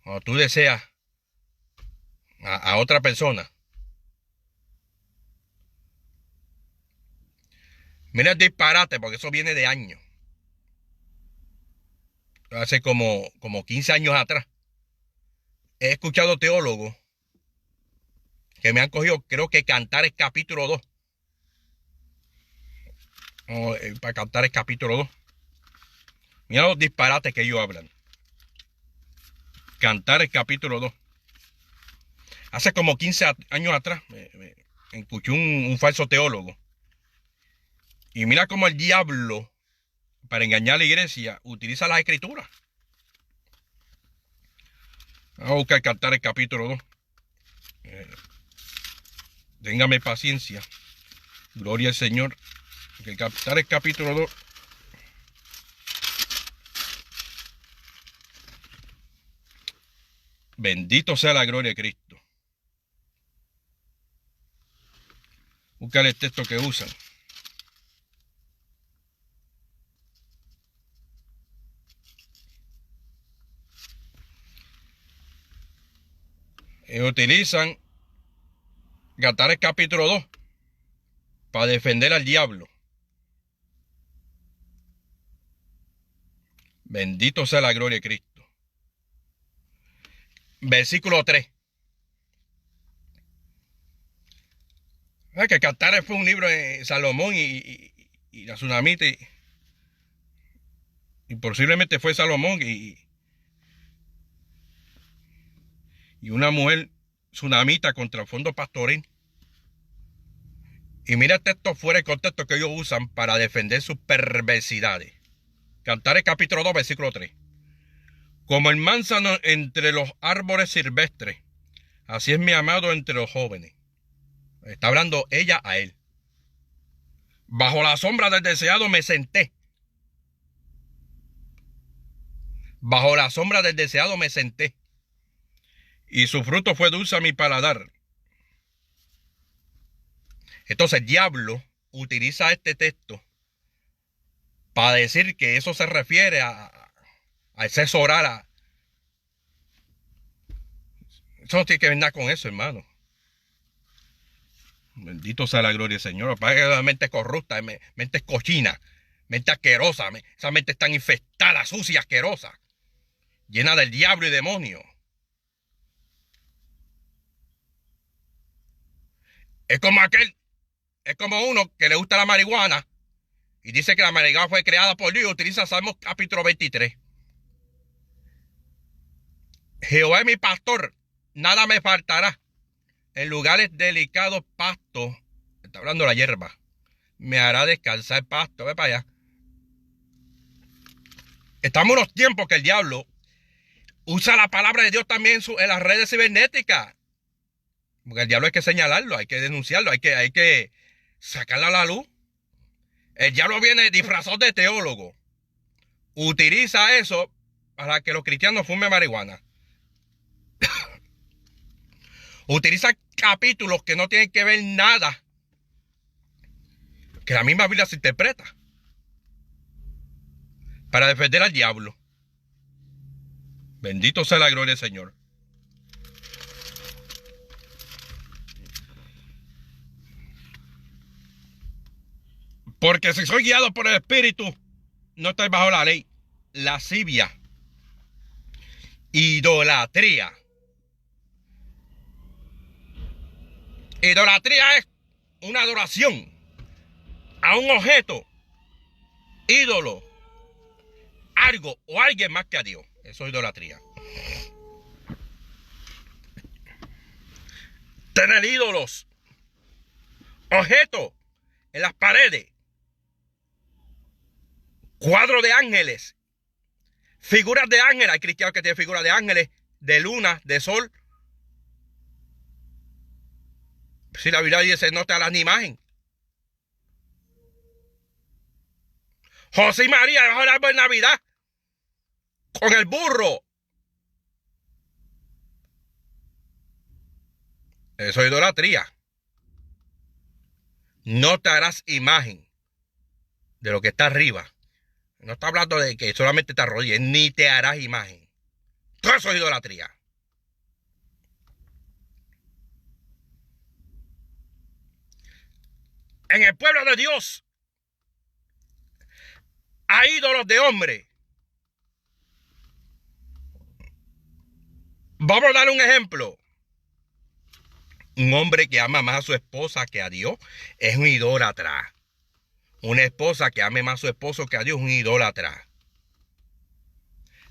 Cuando tú deseas a otra persona. Mira el disparate, porque eso viene de años. Hace como 15 años atrás. He escuchado teólogos que me han cogido, creo que Cantares capítulo 2. Para Cantares capítulo 2. Mira los disparates que ellos hablan. Cantares capítulo 2. Hace como 15 años atrás me escuché un falso teólogo. Y mira cómo el diablo, para engañar a la iglesia, utiliza las escrituras. Vamos a buscar Cantares capítulo 2. Téngame paciencia. Gloria al Señor. Que Cantares capítulo 2. Bendito sea la gloria de Cristo. Buscar el texto que usan. Utilizan Cantares capítulo 2 para defender al diablo. Bendito sea la gloria de Cristo. Versículo 3. Que Cantares fue un libro de Salomón y la tsunamita. Y posiblemente fue Salomón y una mujer tsunamita contra el fondo pastoril. Y mira el texto fuera del contexto que ellos usan para defender sus perversidades. Cantares capítulo 2, versículo 3. Como el manzano entre los árboles silvestres, así es mi amado entre los jóvenes. Está hablando ella a él. Bajo la sombra del deseado me senté. Bajo la sombra del deseado me senté. Y su fruto fue dulce a mi paladar. Entonces el diablo utiliza este texto para decir que eso se refiere al sexo oral. Eso no tiene que ver nada con eso, hermano. Bendito sea la gloria del Señor. Para que la mente es corrupta, mente es cochina, mente asquerosa. Esa mente está infestada, sucia, asquerosa, llena del diablo y demonio. Es como uno que le gusta la marihuana y dice que la marihuana fue creada por Dios y utiliza Salmos capítulo 23. Jehová es mi pastor, nada me faltará. En lugares delicados pastos, está hablando de la hierba, me hará descansar pasto. Ve para allá. Estamos en unos tiempos que el diablo usa la palabra de Dios también en las redes cibernéticas. Porque el diablo hay que señalarlo, hay que denunciarlo, hay que sacarlo a la luz. El diablo viene disfrazado de teólogo. Utiliza eso para que los cristianos fumen marihuana. Utiliza capítulos que no tienen que ver nada, que la misma Biblia se interpreta, para defender al diablo. Bendito sea la gloria del Señor. Porque si soy guiado por el Espíritu, no estoy bajo la ley. Lascivia, idolatría. Idolatría es una adoración a un objeto, ídolo, algo o alguien más que a Dios. Eso es idolatría. Tener ídolos, objetos en las paredes, cuadros de ángeles, figuras de ángeles. Hay cristianos que tienen figuras de ángeles, de luna, de sol. Si la Biblia dice no te hagas ni imagen. José y María debajo del árbol de Navidad con el burro. Eso es idolatría. No te harás imagen de lo que está arriba, No está hablando de que solamente te arrodilles, ni te harás imagen. Todo eso es idolatría. En el pueblo de Dios hay ídolos de hombre. Vamos a dar un ejemplo. Un hombre que ama más a su esposa que a Dios es un idólatra. Una esposa que ame más a su esposo que a Dios es un idólatra.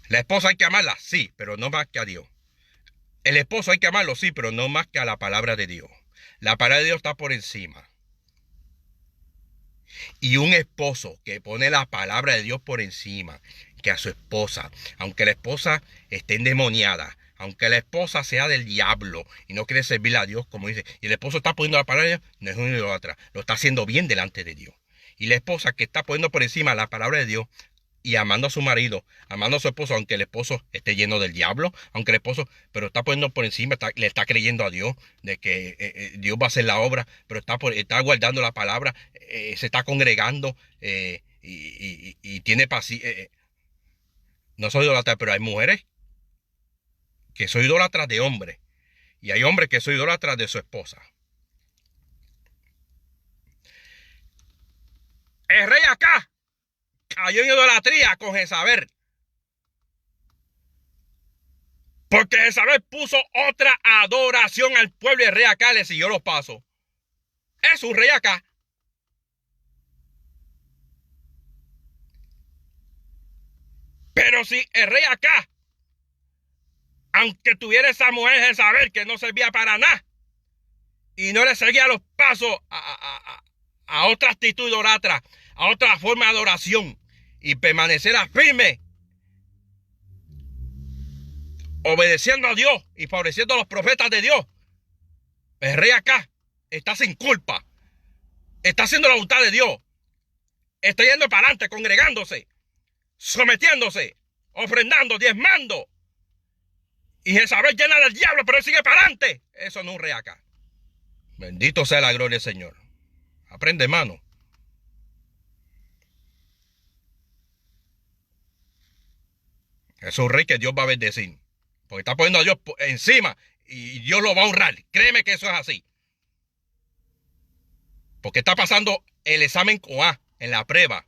La esposa hay que amarla, sí, pero no más que a Dios. El esposo hay que amarlo, sí, pero no más que a la palabra de Dios. La palabra de Dios está por encima. Y un esposo que pone la palabra de Dios por encima que a su esposa, aunque la esposa esté endemoniada, aunque la esposa sea del diablo y no quiere servirle a Dios, como dice, y el esposo está poniendo la palabra de Dios, no es un idólatra, lo está haciendo bien delante de Dios. Y la esposa que está poniendo por encima la palabra de Dios y amando a su marido, amando a su esposo, aunque el esposo esté lleno del diablo, aunque el esposo, pero está poniendo por encima, le está creyendo a Dios de que Dios va a hacer la obra, pero está guardando la palabra, se está congregando y tiene paciencia. No soy idólatra, pero hay mujeres que son idólatras de hombres y hay hombres que son idólatras de su esposa. El rey acá cayó en idolatría con Jezabel. Porque Jezabel puso otra adoración al pueblo y el rey acá le siguió los pasos. Es un rey acá. Pero si el rey acá, aunque tuviera esa mujer Jezabel que no servía para nada y no le seguía los pasos a otra actitud idolatra, a otra forma de adoración y permaneciera firme, obedeciendo a Dios y favoreciendo a los profetas de Dios, el rey acá está sin culpa, está haciendo la voluntad de Dios, está yendo para adelante, congregándose, sometiéndose, ofrendando, diezmando. Y Jezabel llena del diablo, pero él sigue para adelante. Eso no es un rey acá. Bendito sea la gloria del Señor. Aprende, hermano. Es un rey que Dios va a bendecir. Porque está poniendo a Dios encima y Dios lo va a honrar. Créeme que eso es así. Porque está pasando el examen con A en la prueba.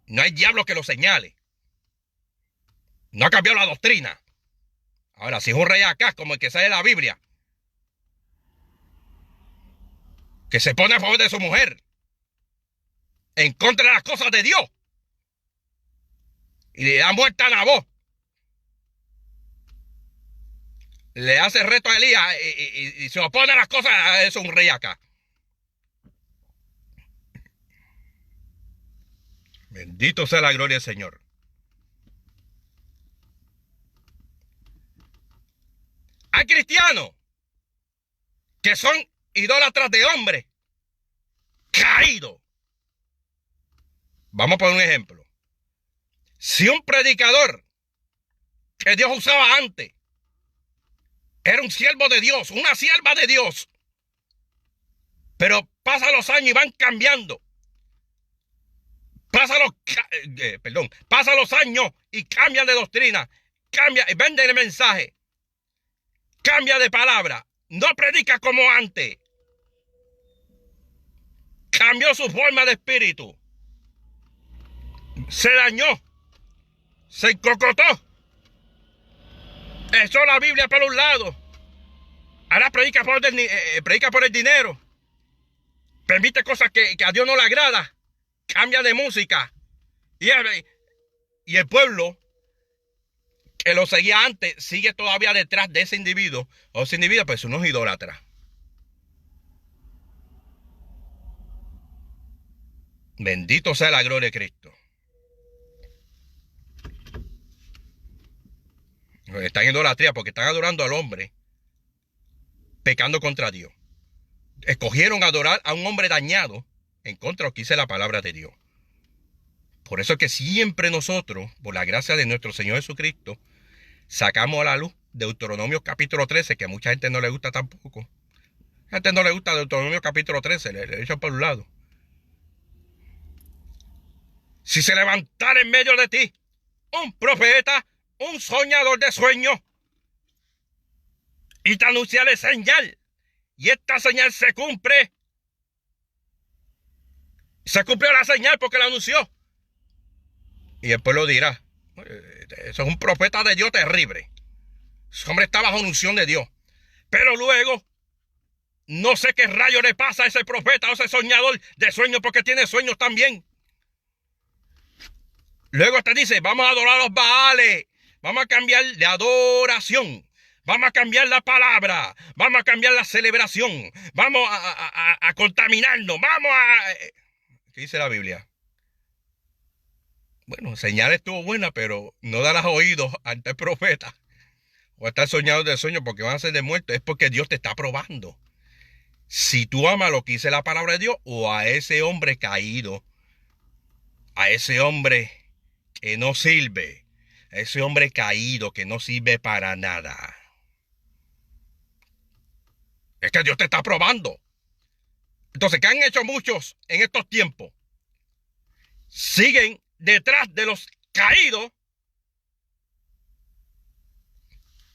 No hay diablo que lo señale. No ha cambiado la doctrina. Ahora, si es un rey acá, como el que sale de la Biblia, que se pone a favor de su mujer, en contra de las cosas de Dios, y le da muerte a Nabot, le hace el reto a Elías y se opone a las cosas, es un rey acá. Bendito sea la gloria del Señor. Hay cristianos que son idólatras de hombres caídos. Vamos a poner un ejemplo. Si un predicador que Dios usaba antes era un siervo de Dios, una sierva de Dios, pero pasan los años y van cambiando. Pasan los años y cambian de doctrina, venden el mensaje, cambia de palabra, no predica como antes. Cambió su forma de espíritu. Se dañó. Se encocotó. Echó la Biblia por un lado. Ahora predica por el dinero. Permite cosas que a Dios no le agrada. Cambia de música. Y el pueblo que lo seguía antes sigue todavía detrás de ese individuo. O ese individuo, pues uno es idólatra. Bendito sea la gloria de Cristo. Están en idolatría porque están adorando al hombre, pecando contra Dios. Escogieron adorar a un hombre dañado en contra de lo que dice la palabra de Dios. Por eso es que siempre nosotros, por la gracia de nuestro Señor Jesucristo, sacamos a la luz Deuteronomio capítulo 13, que a mucha gente no le gusta tampoco. A gente no le gusta Deuteronomio capítulo 13, le echan por un lado. si se levantara en medio de ti un profeta, un soñador de sueños, y te anunciaré señal, y esta señal se cumple. Se cumplió la señal porque la anunció. Y el pueblo dirá, eso es un profeta de Dios terrible. Ese hombre está bajo unción de Dios. Pero luego, no sé qué rayo le pasa a ese profeta o ese soñador de sueños, porque tiene sueños también. Luego te dice, vamos a adorar a los Baales, vamos a cambiar de adoración, vamos a cambiar la palabra, vamos a cambiar la celebración, vamos a contaminarnos, vamos a... ¿Qué dice la Biblia? Bueno, señal estuvo buena, pero no darás oídos ante el profeta o ante el soñador de sueños, porque van a ser de muerto. Es porque Dios te está probando. Si tú amas lo que dice la palabra de Dios, o a ese hombre caído, a ese hombre que no sirve, a ese hombre caído que no sirve para nada. Es que Dios te está probando. Entonces, ¿qué han hecho muchos en estos tiempos? Siguen detrás de los caídos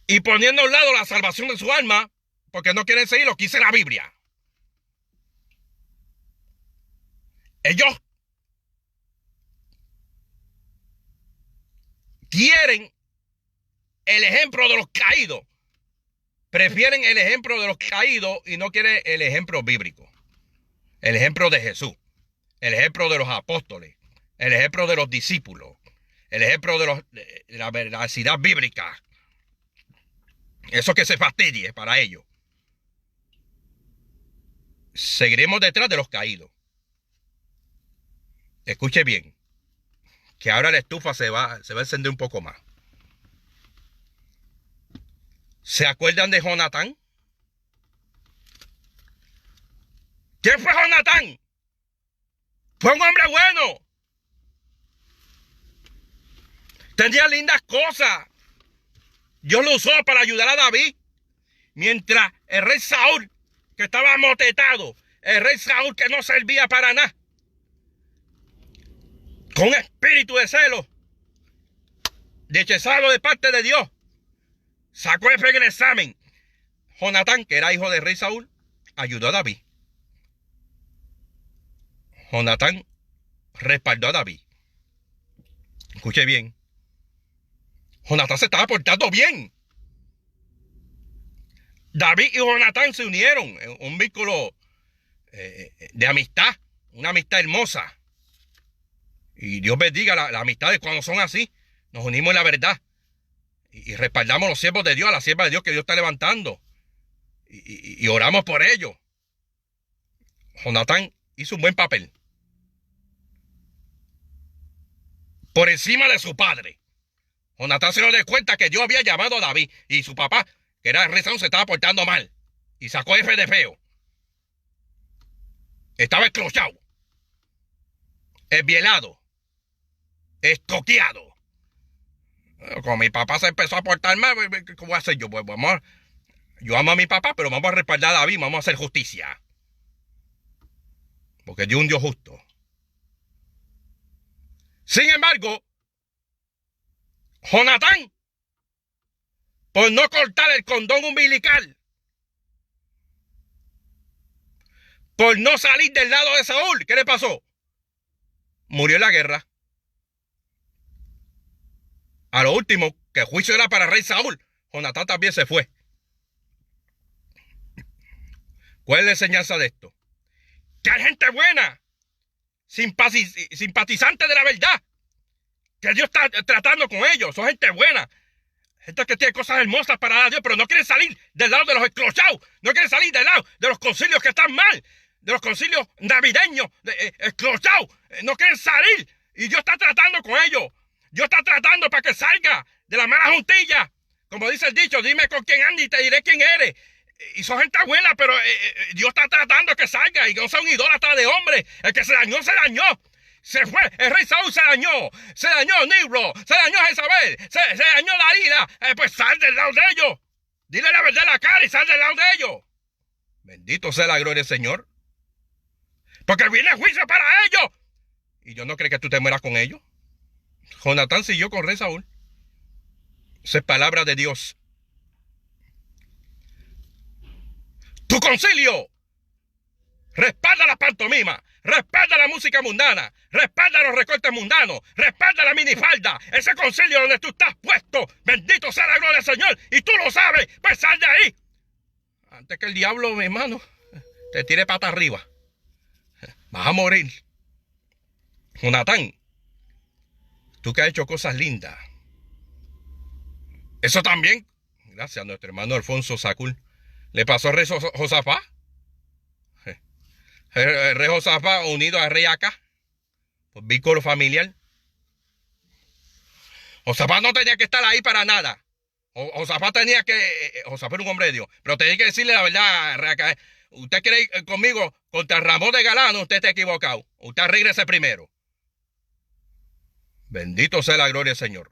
y poniendo a un lado la salvación de su alma, porque no quieren seguir lo que dice la Biblia. Ellos quieren el ejemplo de los caídos. Prefieren el ejemplo de los caídos y no quieren el ejemplo bíblico. El ejemplo de Jesús. El ejemplo de los apóstoles. El ejemplo de los discípulos. El ejemplo de la veracidad bíblica. Eso que se fastidie para ellos. Seguiremos detrás de los caídos. Escuche bien. Que ahora la estufa se va a encender un poco más. ¿Se acuerdan de Jonatán? ¿Quién fue Jonatán? Fue un hombre bueno. Tenía lindas cosas. Dios lo usó para ayudar a David. Mientras el rey Saúl, que estaba amotetado, el rey Saúl que no servía para nada, con espíritu de celo, rechazado de parte de Dios, sacó el examen. Jonatán, que era hijo del rey Saúl, ayudó a David. Jonatán respaldó a David. Escuche bien. Jonatán se estaba portando bien. David y Jonatán se unieron en un vínculo de amistad, una amistad hermosa. Y Dios bendiga la amistad de cuando son así. Nos unimos en la verdad. Y respaldamos a los siervos de Dios, a la sierva de Dios que Dios está levantando. Y oramos por ellos. Jonatán hizo un buen papel. Por encima de su padre. Jonatán se dio cuenta que Dios había llamado a David. Y su papá, que era el rey Saúl, se estaba portando mal. Y sacó F de feo. Estaba esclochado. Esbielado. Estoqueado. Como mi papá se empezó a portar mal, ¿qué voy a hacer yo? Pues yo amo a mi papá, pero vamos a respaldar a David, vamos a hacer justicia. Porque Dios es un Dios justo. Sin embargo, Jonatán, por no cortar el cordón umbilical, por no salir del lado de Saúl, ¿qué le pasó? Murió en la guerra. A lo último, que el juicio era para el rey Saúl, Jonatán también se fue. ¿Cuál es la enseñanza de esto? Que hay gente buena, simpatizante de la verdad, que Dios está tratando con ellos. Son gente buena, gente que tiene cosas hermosas para dar a Dios, pero no quieren salir del lado de los esclochados, no quieren salir del lado de los concilios que están mal, de los concilios navideños, esclochados, no quieren salir. Y Dios está tratando con ellos. Dios está tratando para que salga de la mala juntilla. Como dice el dicho, dime con quién andas y te diré quién eres. Y son gente buena, pero Dios está tratando que salga y que no sea un idólatra de hombre. El que se dañó, se dañó. Se fue. El rey Saúl se dañó. Se dañó Nibro. Se dañó Jezabel. Se dañó Dalila. Pues sal del lado de ellos. Dile la verdad a la cara y sal del lado de ellos. Bendito sea la gloria del Señor. Porque viene juicio para ellos. Y yo no creo que tú te mueras con ellos. Jonatán siguió con rey Saúl. Esa es palabra de Dios. Tu concilio respalda la pantomima, respalda la música mundana, respalda los recortes mundanos, respalda la minifalda. Ese concilio donde tú estás puesto, bendito sea la gloria del Señor, y tú lo sabes, pues sal de ahí. Antes que el diablo, mi hermano, te tire pata arriba. Vas a morir. Jonatán, tú que has hecho cosas lindas. Eso también, gracias a nuestro hermano Alfonso Sacul, le pasó al rey Josafá. El rey Josafá unido al rey Acá, por vínculo familiar. Josafá no tenía que estar ahí para nada. Josafá tenía que... Josafá era un hombre de Dios, pero tenía que decirle la verdad, rey Acá. Usted quiere ir conmigo contra Ramón de Galano, usted está equivocado. Usted regrese primero. Bendito sea la gloria del Señor.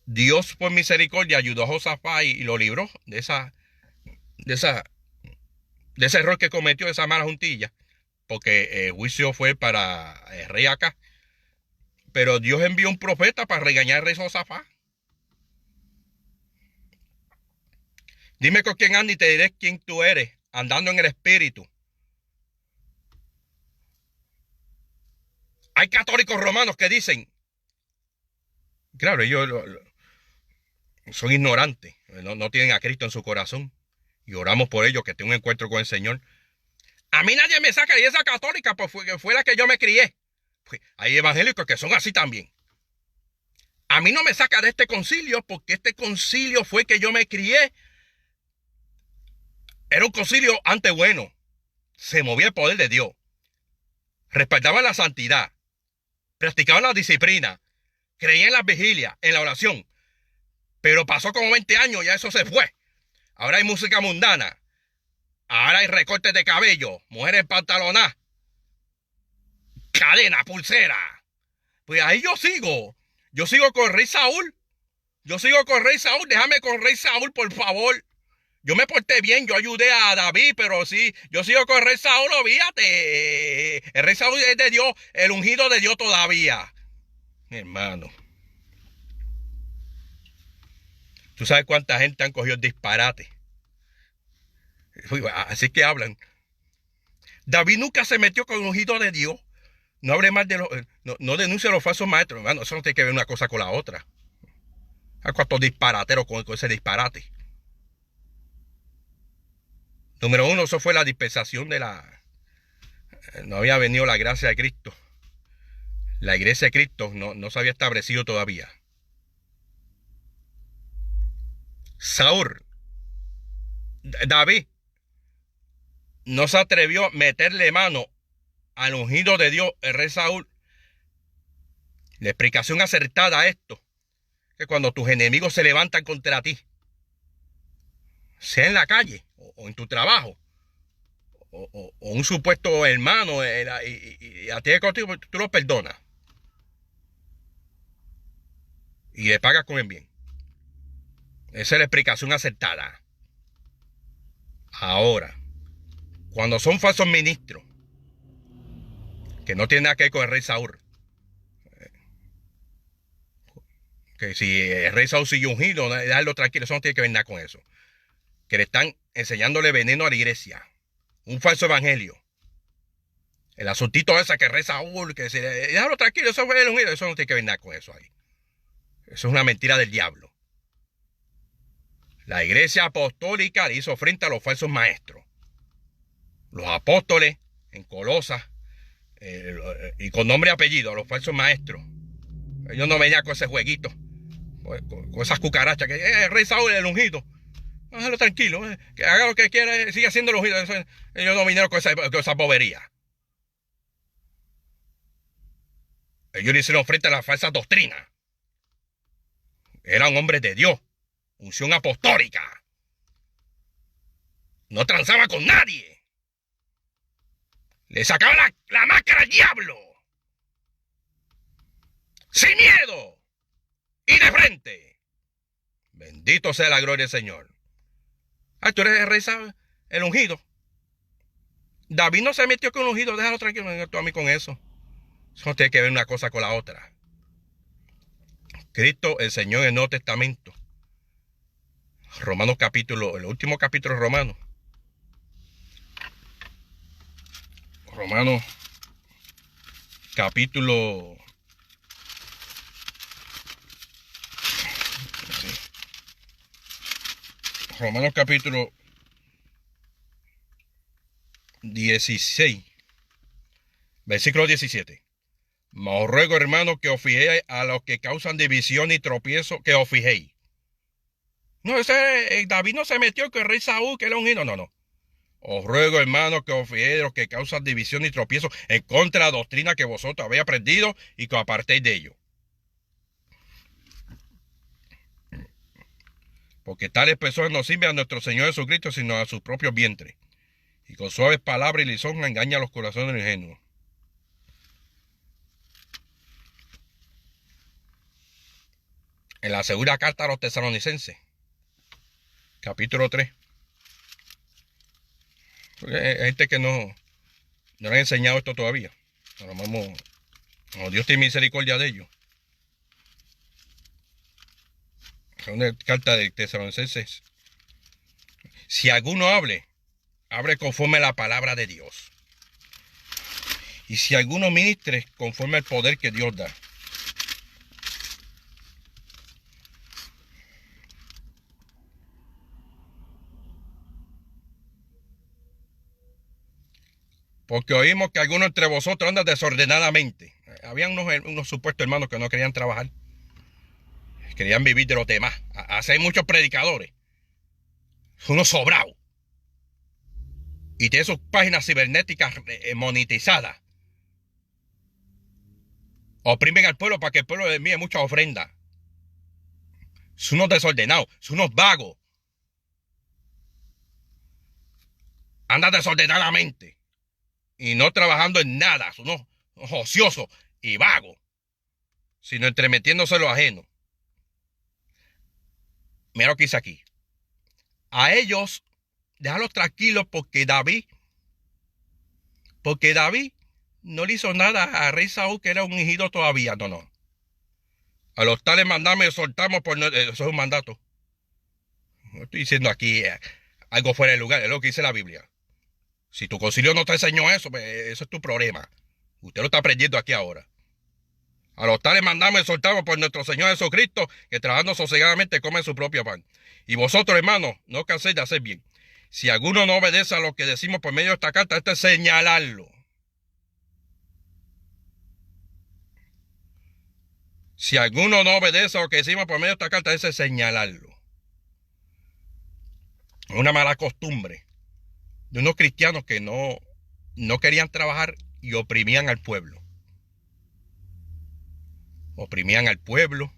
Dios por misericordia ayudó a Josafá y lo libró de ese error que cometió, de esa mala juntilla, porque el juicio fue para el rey Acá. Pero Dios envió un profeta para regañar al rey Josafá. Dime con quién andas y te diré quién tú eres, andando en el espíritu. Hay católicos romanos que dicen, claro, ellos son ignorantes, no tienen a Cristo en su corazón, y oramos por ellos que tengan un encuentro con el Señor. A mí nadie me saca de esa católica, pues fue la que yo me crié. Pues hay evangélicos que son así también. A mí no me saca de este concilio, porque este concilio fue que yo me crié. Era un concilio antes bueno. Se movía el poder de Dios. Respetaban la santidad. Practicaban la disciplina. Creían en las vigilias, en la oración. Pero pasó como 20 años, ya eso se fue. Ahora hay música mundana. Ahora hay recortes de cabello, mujeres pantalonadas, cadena, pulsera. Pues ahí yo sigo. Yo sigo con rey Saúl. Déjame con rey Saúl, por favor. Yo me porté bien, yo ayudé a David, pero sí, yo sigo con el rey Saúl, olvídate. El rey Saúl es de Dios, el ungido de Dios todavía. Mi hermano. ¿Tú sabes cuánta gente han cogido el disparate? Así que hablan. David nunca se metió con el ungido de Dios. No hable más de los... No denuncie a los falsos maestros, hermano. Eso no tiene que ver una cosa con la otra. ¿A cuántos disparateros con ese disparate? Número uno, eso fue la dispensación de la... No había venido la gracia de Cristo. La iglesia de Cristo no se había establecido todavía. David no se atrevió a meterle mano al ungido de Dios, el rey Saúl. La explicación acertada a esto, que cuando tus enemigos se levantan contra ti, sea en la calle o en tu trabajo, o un supuesto hermano, y a ti es contigo, tú lo perdonas y le pagas con el bien. Esa es la explicación acertada. Ahora, cuando son falsos ministros, que no tienen nada que ver con el rey Saúl, que si el rey Saúl sigue ungido, dejarlo tranquilo, eso no tiene que ver nada con eso. Que le están enseñándole veneno a la iglesia. Un falso evangelio. El asuntito ese que el rey Saúl, que se déjalo tranquilo, eso fue el ungido, eso no tiene que ver nada con eso ahí. Eso es una mentira del diablo. La iglesia apostólica le hizo frente a los falsos maestros. Los apóstoles en Colosas, y con nombre y apellido, los falsos maestros. Ellos no venían con ese jueguito, con esas cucarachas, que el rey Saúl, el ungido. Déjalo tranquilo, que haga lo que quiera, siga haciendo el ungido. Ellos no vinieron con esa bobería. Ellos le hicieron frente a la falsa doctrina. Eran hombres de Dios, unción apostólica. No transaba con nadie. Le sacaba la máscara al diablo. Sin miedo. Y de frente. Bendito sea la gloria del Señor. Tú eres el rey Saúl, el ungido. David no se metió con un ungido, déjalo tranquilo, no tú a mí con eso. Eso no tiene que ver una cosa con la otra. Cristo enseñó en el Nuevo Testamento, Romanos capítulo, el último capítulo de Romanos capítulo, Romanos capítulo 16, versículo 17. Mas os ruego, hermano, que os fijéis a los que causan división y tropiezo, que os fijéis. No, David no se metió con el rey Saúl, que era ungido, no. Os ruego, hermano, que os fijéis a los que causan división y tropiezo en contra de la doctrina que vosotros habéis aprendido y que os apartéis de ello. Porque tales personas no sirven a nuestro Señor Jesucristo, sino a sus propios vientres. Y con suaves palabras y lisonjas engañan los corazones ingenuos. En la segunda carta a los tesalonicenses, capítulo 3. Porque hay gente que no le han enseñado esto todavía. Ahora vamos, Dios tiene misericordia de ellos. Segunda carta de tesalonicenses. Si alguno hable conforme a la palabra de Dios. Y si alguno ministre conforme al poder que Dios da. Porque oímos que algunos entre vosotros andan desordenadamente. Habían unos supuestos hermanos que no querían trabajar. Querían vivir de los demás. Hace muchos predicadores. Unos sobrados. Y tienen sus páginas cibernéticas monetizadas. Oprimen al pueblo para que el pueblo le envíe muchas ofrendas. Son unos desordenados. Son unos vagos. Andan desordenadamente. Y no trabajando en nada. Son unos ociosos y vagos. Sino entremetiéndose lo ajeno. Mira lo que dice aquí. A ellos, déjalos tranquilos porque David no le hizo nada a rey Saúl, que era un ungido todavía. No. A los tales mandamos y exhortamos por eso es un mandato. No estoy diciendo aquí algo fuera de lugar, es lo que dice la Biblia. Si tu concilio no te enseñó eso, pues eso es tu problema. Usted lo está aprendiendo aquí ahora. A los tales mandamos y exhortamos por nuestro Señor Jesucristo, que trabajando sosegadamente come su propio pan. Y vosotros, hermanos, no canséis de hacer bien. Si alguno no obedece a lo que decimos por medio de esta carta, esto es señalarlo. Si alguno no obedece a lo que decimos por medio de esta carta, ese es señalarlo. Una mala costumbre de unos cristianos que no querían trabajar y oprimían al pueblo. Oprimían al pueblo.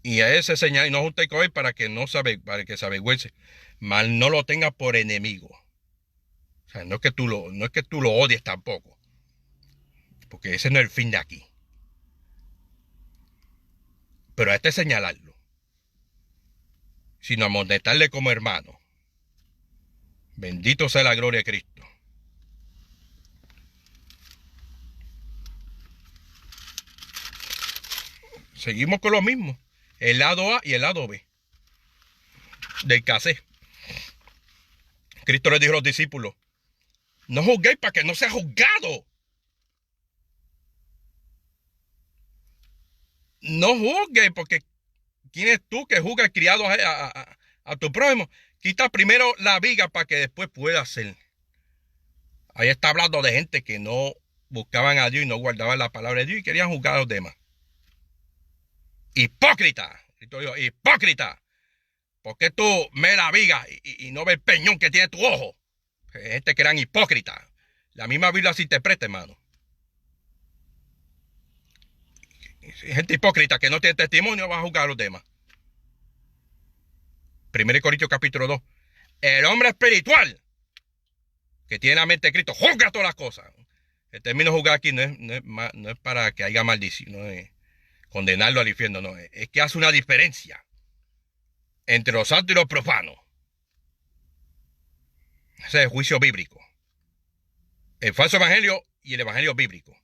Y a ese señal, y no junte con él para que se avergüence. Mal no lo tenga por enemigo. O sea, no es que tú lo odies tampoco. Porque ese no es el fin de aquí. Pero a este señalarlo. Sino amonestarle como hermano. Bendito sea la gloria de Cristo. Seguimos con lo mismo. El lado A y el lado B. Del cassette. Cristo le dijo a los discípulos: no juzguéis para que no sea juzgado. No juzgues, porque ¿quién es tú que juzga al criado a tu prójimo? Quita primero la viga para que después pueda hacer. Ahí está hablando de gente que no buscaban a Dios y no guardaban la palabra de Dios y querían juzgar a los demás. Hipócrita. Hipócrita. ¿Por qué tú ves la viga y no ves el peñón que tiene tu ojo? Gente que eran hipócritas. La misma Biblia se interpreta, hermano. Gente hipócrita que no tiene testimonio va a juzgar a los demás. 1 Corintios capítulo 2. El hombre espiritual que tiene la mente de Cristo juzga todas las cosas. El término juzgar aquí no es para que haya maldición, no es condenarlo al infierno, no. Es que hace una diferencia entre los santos y los profanos. Ese es el juicio bíblico. El falso evangelio y el evangelio bíblico.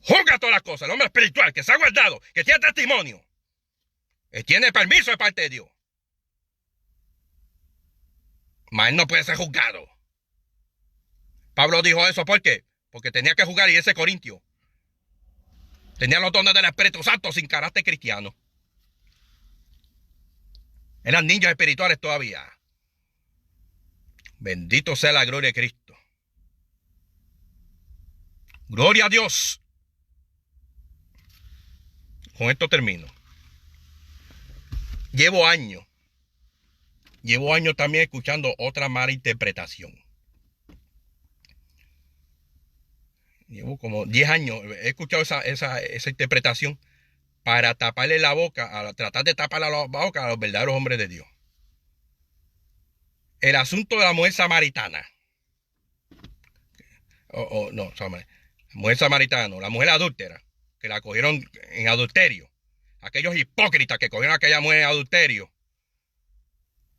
Juzga todas las cosas. El hombre espiritual que se ha guardado, que tiene testimonio, que tiene permiso de parte de Dios. Mas él no puede ser juzgado. Pablo dijo eso, ¿por qué? Porque tenía que juzgar y ese Corintio tenía los dones del Espíritu Santo sin carácter cristiano. Eran niños espirituales todavía. Bendito sea la gloria de Cristo. Gloria a Dios. Con esto termino. Llevo años también escuchando otra mala interpretación. Llevo como 10 años, he escuchado esa interpretación para taparle la boca, tratar de taparle la boca a los verdaderos hombres de Dios. El asunto de la mujer samaritana. La mujer samaritana, no, la mujer adúltera, que la cogieron en adulterio. Aquellos hipócritas que cogieron a aquella mujer en adulterio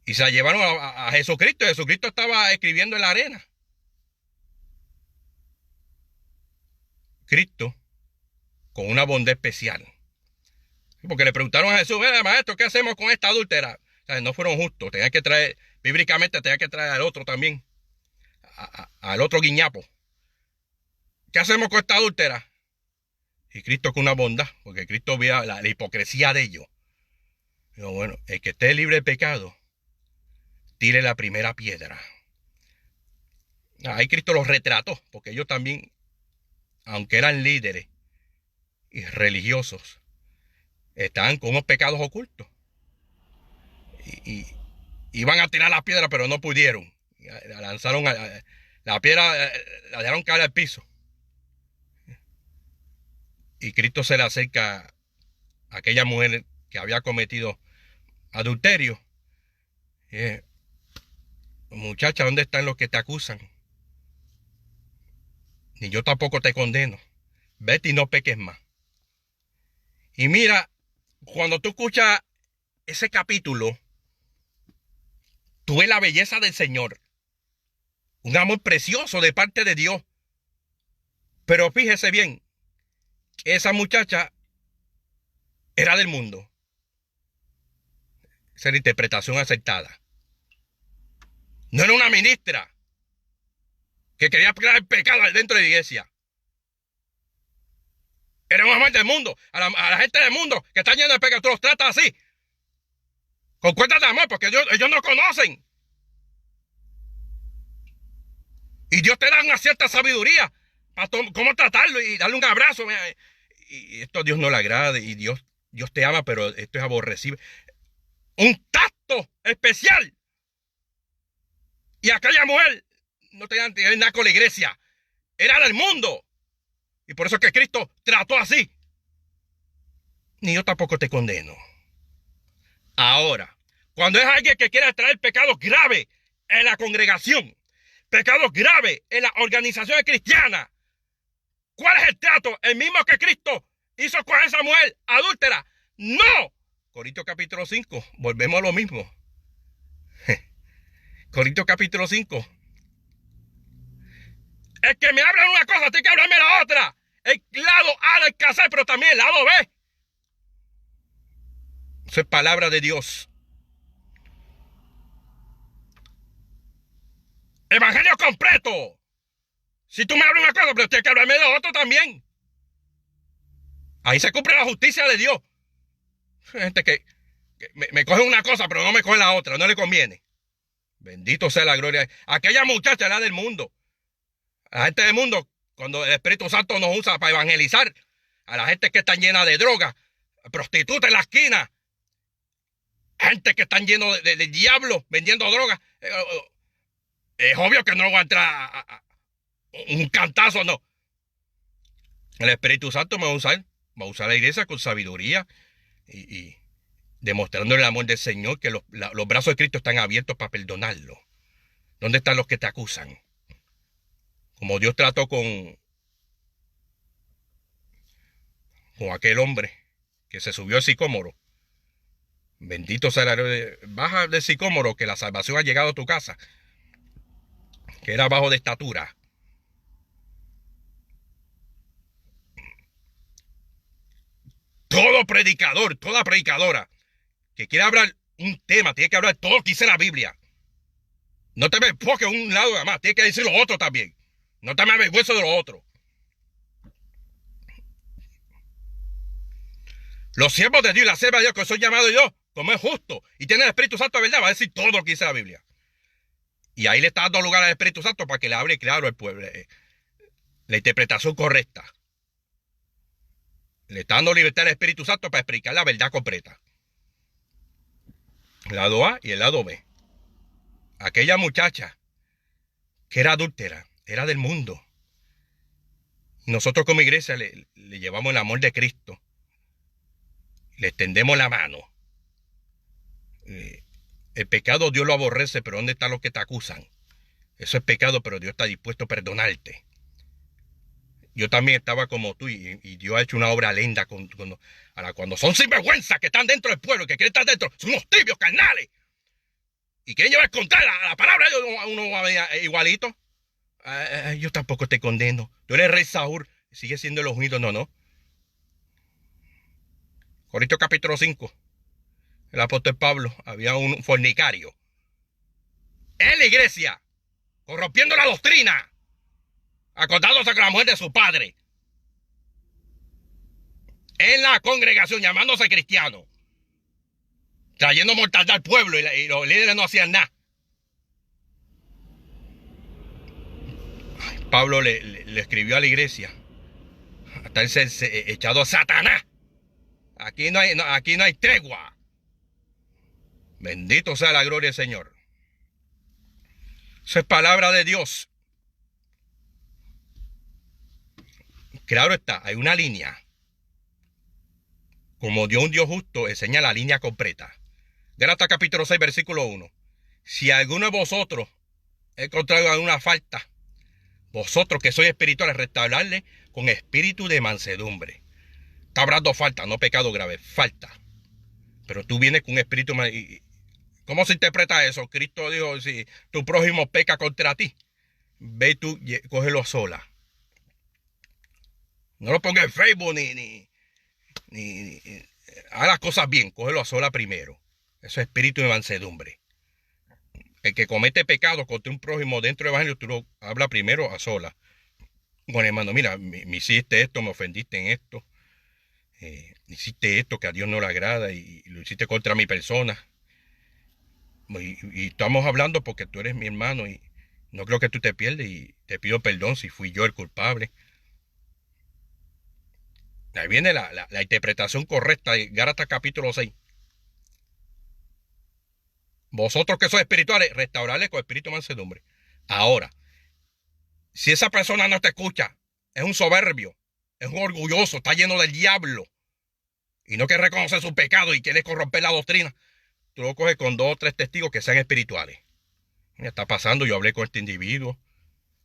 y se la llevaron a Jesucristo. Jesucristo estaba escribiendo en la arena. Cristo, con una bondad especial. Porque le preguntaron a Jesús, maestro, ¿qué hacemos con esta adúltera? O sea, no fueron justos. Tenían que traer, bíblicamente tenían que traer al otro también. Al otro guiñapo. ¿Qué hacemos con esta adúltera? Y Cristo con una bondad, porque Cristo veía la hipocresía de ellos. Digo, bueno, el que esté libre de pecado, tire la primera piedra. Ahí Cristo los retrató, porque ellos también, aunque eran líderes y religiosos, estaban con unos pecados ocultos. Y iban a tirar la piedra, pero no pudieron. La lanzaron, la piedra la dejaron caer al piso. Y Cristo se le acerca a aquella mujer que había cometido adulterio. Muchacha, ¿dónde están los que te acusan? Ni yo tampoco te condeno. Vete y no peques más. Y mira, cuando tú escuchas ese capítulo, tú ves la belleza del Señor. Un amor precioso de parte de Dios. Pero fíjese bien, esa muchacha era del mundo. Esa es la interpretación aceptada. No era una ministra que quería crear el pecado dentro de la iglesia. Era un amor del mundo. A la gente del mundo que está llena de pecado, tú los tratas así. Con cuentas de amor, porque ellos no conocen. Y Dios te da una cierta sabiduría para cómo tratarlo y darle un abrazo. Y esto a Dios no le agrada y Dios te ama, pero esto es aborrecible. Un tacto especial. Y aquella mujer no tenía nada con la iglesia. Era del mundo. Y por eso es que Cristo trató así. Ni yo tampoco te condeno. Ahora, cuando es alguien que quiere traer pecados graves en la congregación, pecados graves en las organizaciones cristianas, ¿cuál es el trato? El mismo que Cristo hizo con esa mujer adúltera. ¡No! Corintios capítulo 5, volvemos a lo mismo. Corintios capítulo 5. El que me habla una cosa, tiene que hablarme la otra. El lado A del casar, pero también el lado B. Eso es palabra de Dios. Evangelio completo. Si tú me hablas una cosa, pero tienes que hablarme de otro también. Ahí se cumple la justicia de Dios. Hay gente que me coge una cosa, pero no me coge la otra. No le conviene. Bendito sea la gloria. Aquella muchacha era del mundo. La gente del mundo, cuando el Espíritu Santo nos usa para evangelizar, a la gente que está llena de drogas, prostitutas en la esquina, gente que están llenos de diablos vendiendo drogas, es obvio que no va a entrar un cantazo, no. El Espíritu Santo me va a usar la iglesia con sabiduría y demostrando el amor del Señor, que los brazos de Cristo están abiertos para perdonarlo. ¿Dónde están los que te acusan? Como Dios trató con aquel hombre que se subió al sicómoro. Bendito sea el baja del sicómoro, que la salvación ha llegado a tu casa. que era bajo de estatura. Todo predicador, toda predicadora que quiera hablar un tema, tiene que hablar todo lo que dice la Biblia. No te me enfoques en un lado nada más, tienes que decir lo otro también. No te me avergüences de lo otro. Los siervos de Dios y la sierva de Dios que son llamados Dios, como es justo y tiene el Espíritu Santo de verdad, va a decir todo lo que dice la Biblia. Y ahí le está dando lugar al Espíritu Santo para que le hable claro al pueblo. La interpretación correcta. Le está dando libertad al Espíritu Santo para explicar la verdad completa. El lado A y el lado B. Aquella muchacha que era adúltera, era del mundo. Nosotros como iglesia le llevamos el amor de Cristo. Le extendemos la mano. El pecado Dios lo aborrece, pero ¿dónde están los que te acusan? Eso es pecado, pero Dios está dispuesto a perdonarte. Yo también estaba como tú y Dios ha hecho una obra linda cuando son sinvergüenzas que están dentro del pueblo, que quieren estar dentro, son unos tibios carnales. Y quieren llevar contra la palabra de uno igualito. Yo tampoco te condeno. Tú eres rey Saúl, sigue siendo el ungido, no. Corintios capítulo 5. El apóstol Pablo, había un fornicario en la iglesia, corrompiendo la doctrina, acordándose con la mujer de su padre, en la congregación, llamándose cristiano, trayendo mortandad al pueblo y los líderes no hacían nada. Pablo le escribió a la iglesia hasta él ser echado a Satanás. Aquí no hay tregua. Bendito sea la gloria del Señor. Eso es palabra de Dios. Claro está, hay una línea. Como Dios un Dios justo, enseña la línea completa. Gálatas capítulo 6, versículo 1. Si alguno de vosotros encontrado alguna falta, vosotros que sois espirituales, restaurarle con espíritu de mansedumbre. Está hablando falta, no pecado grave, falta. Pero tú vienes con un espíritu. ¿Cómo se interpreta eso? Cristo dijo, si tu prójimo peca contra ti, ve y tú, cógelo a sola. No lo pongas en Facebook ni haz las cosas bien, cógelo a sola primero. Eso es espíritu de mansedumbre. El que comete pecado contra un prójimo dentro del evangelio, tú lo hablas primero a sola. Bueno, hermano, mira, me hiciste esto, me ofendiste en esto. Hiciste esto que a Dios no le agrada y lo hiciste contra mi persona. Y estamos hablando porque tú eres mi hermano y no creo que tú te pierdes y te pido perdón si fui yo el culpable. Ahí viene la interpretación correcta de Gálatas capítulo 6. Vosotros que sois espirituales, restaurarle con espíritu de mansedumbre. Ahora, si esa persona no te escucha, es un soberbio, es un orgulloso, está lleno del diablo y no quiere reconocer su pecado y quiere corromper la doctrina, tú lo coges con 2 o 3 testigos que sean espirituales. Me está pasando, yo hablé con este individuo.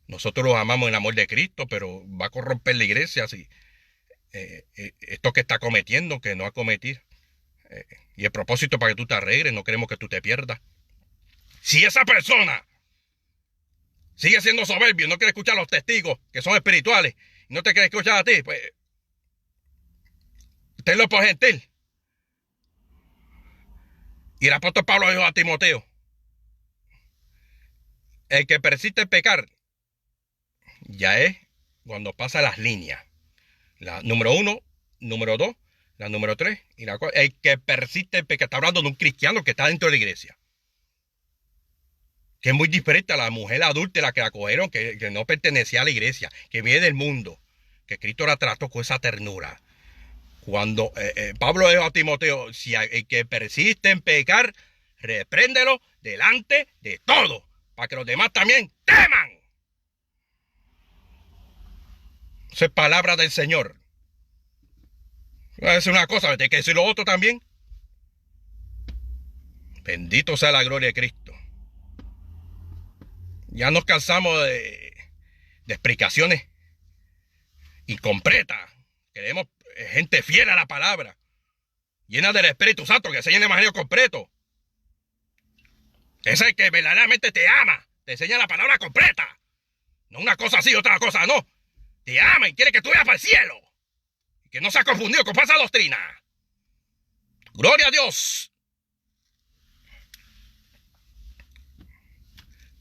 Nosotros los amamos en el amor de Cristo, pero va a corromper la iglesia si esto que está cometiendo, que no ha cometido. Y el propósito para que tú te arregles, no queremos que tú te pierdas. Si esa persona sigue siendo soberbio, no quiere escuchar a los testigos que son espirituales, y no te quiere escuchar a ti, pues tenlo por gentil. Y el apóstol Pablo dijo a Timoteo, el que persiste en pecar, ya es cuando pasa las líneas. La número 1, número 2, la número 3 y la 4. El que persiste en pecar, está hablando de un cristiano que está dentro de la iglesia. Que es muy diferente a la mujer adúltera que la cogieron, que no pertenecía a la iglesia, que viene del mundo, que Cristo la trató con esa ternura. Cuando Pablo dijo a Timoteo, si el que persiste en pecar, repréndelo delante de todo, para que los demás también teman. Esa es palabra del Señor. Voy a decir una cosa, hay que decir lo otro también. Bendito sea la gloria de Cristo. Ya nos cansamos de explicaciones incompletas. Queremos gente fiel a la palabra, llena del Espíritu Santo, que se llene el evangelio completo. Ese es el que verdaderamente te ama Te enseña la palabra completa. No una cosa así, otra cosa no. Te ama y quiere que tú vayas para el cielo. Y que no seas confundido con falsa doctrina. Gloria a Dios.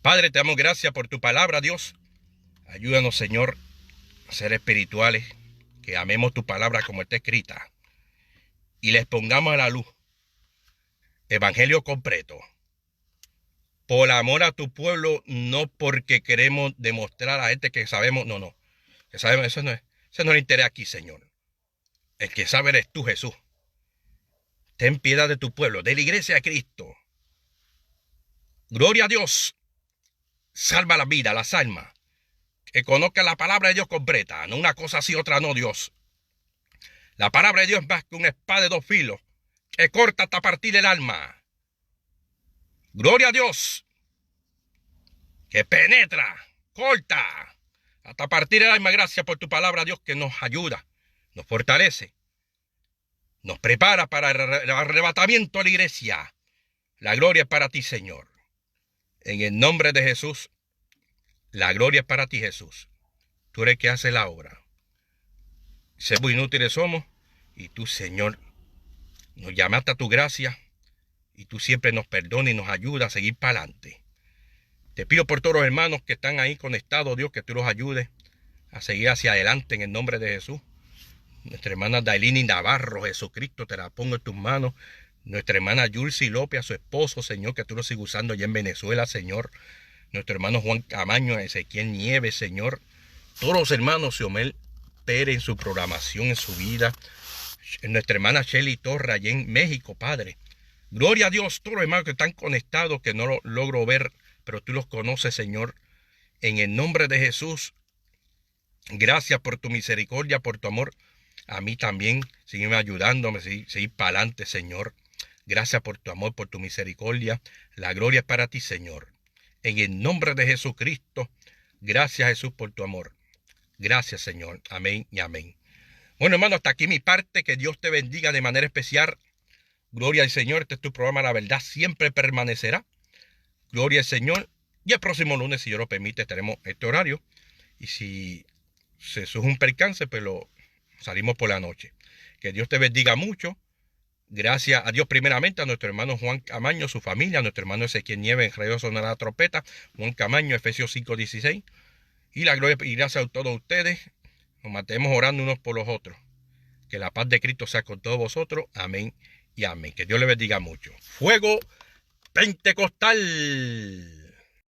Padre, te damos gracias por tu palabra, Dios. Ayúdanos, Señor, a ser espirituales, que amemos tu palabra como está escrita y les pongamos a la luz evangelio completo. Por amor a tu pueblo, no porque queremos demostrar a gente que sabemos, no. Que sabemos, ese no es el interés aquí, Señor. El que sabe eres tú, Jesús. Ten piedad de tu pueblo, de la iglesia de Cristo. Gloria a Dios. Salva la vida, las almas. Que conozcan la palabra de Dios completa, no una cosa así, otra no, Dios. La palabra de Dios es más que una espada de dos filos, que corta hasta partir el alma. Gloria a Dios, que penetra, corta, hasta partir el alma. Gracias por tu palabra, Dios, que nos ayuda, nos fortalece, nos prepara para el arrebatamiento de la iglesia. La gloria es para ti, Señor. En el nombre de Jesús, la gloria es para ti, Jesús. Tú eres el que hace la obra. Muy inútiles somos, y tú, Señor, nos llamaste a tu gracia, y tú siempre nos perdonas y nos ayudas a seguir para adelante. Te pido por todos los hermanos que están ahí conectados, Dios, que tú los ayudes a seguir hacia adelante en el nombre de Jesús. Nuestra hermana Dailini Navarro, Jesucristo, te la pongo en tus manos. Nuestra hermana Yulsi López, a su esposo, Señor, que tú lo sigues usando allá en Venezuela, Señor. Nuestro hermano Juan Camaño, Ezequiel Nieves, Señor. Todos los hermanos, Xiomel Pérez, en su programación, en su vida. Nuestra hermana Shelly Torre, allá en México, Padre. Gloria a Dios, todos los hermanos que están conectados, que no lo logro ver, pero tú los conoces, Señor. En el nombre de Jesús, gracias por tu misericordia, por tu amor. A mí también, sígueme ayudándome, seguir para adelante, Señor. Gracias por tu amor, por tu misericordia. La gloria es para ti, Señor. En el nombre de Jesucristo, gracias, Jesús, por tu amor. Gracias, Señor. Amén y amén. Bueno, hermano, hasta aquí mi parte. Que Dios te bendiga de manera especial. Gloria al Señor. Este es tu programa, La Verdad Siempre Permanecerá. Gloria al Señor. Y el próximo lunes, si Dios lo permite, estaremos este horario. Y si se surge un percance, pues salimos por la noche. Que Dios te bendiga mucho. Gracias a Dios primeramente, a nuestro hermano Juan Camaño, su familia, a nuestro hermano Ezequiel Nieves en Radio Sonora la Trompeta, Juan Camaño, Efesios 5:16. Y la gloria y gracias a todos ustedes. Nos mantemos orando unos por los otros. Que la paz de Cristo sea con todos vosotros. Amén y amén. Que Dios le bendiga mucho. Fuego pentecostal.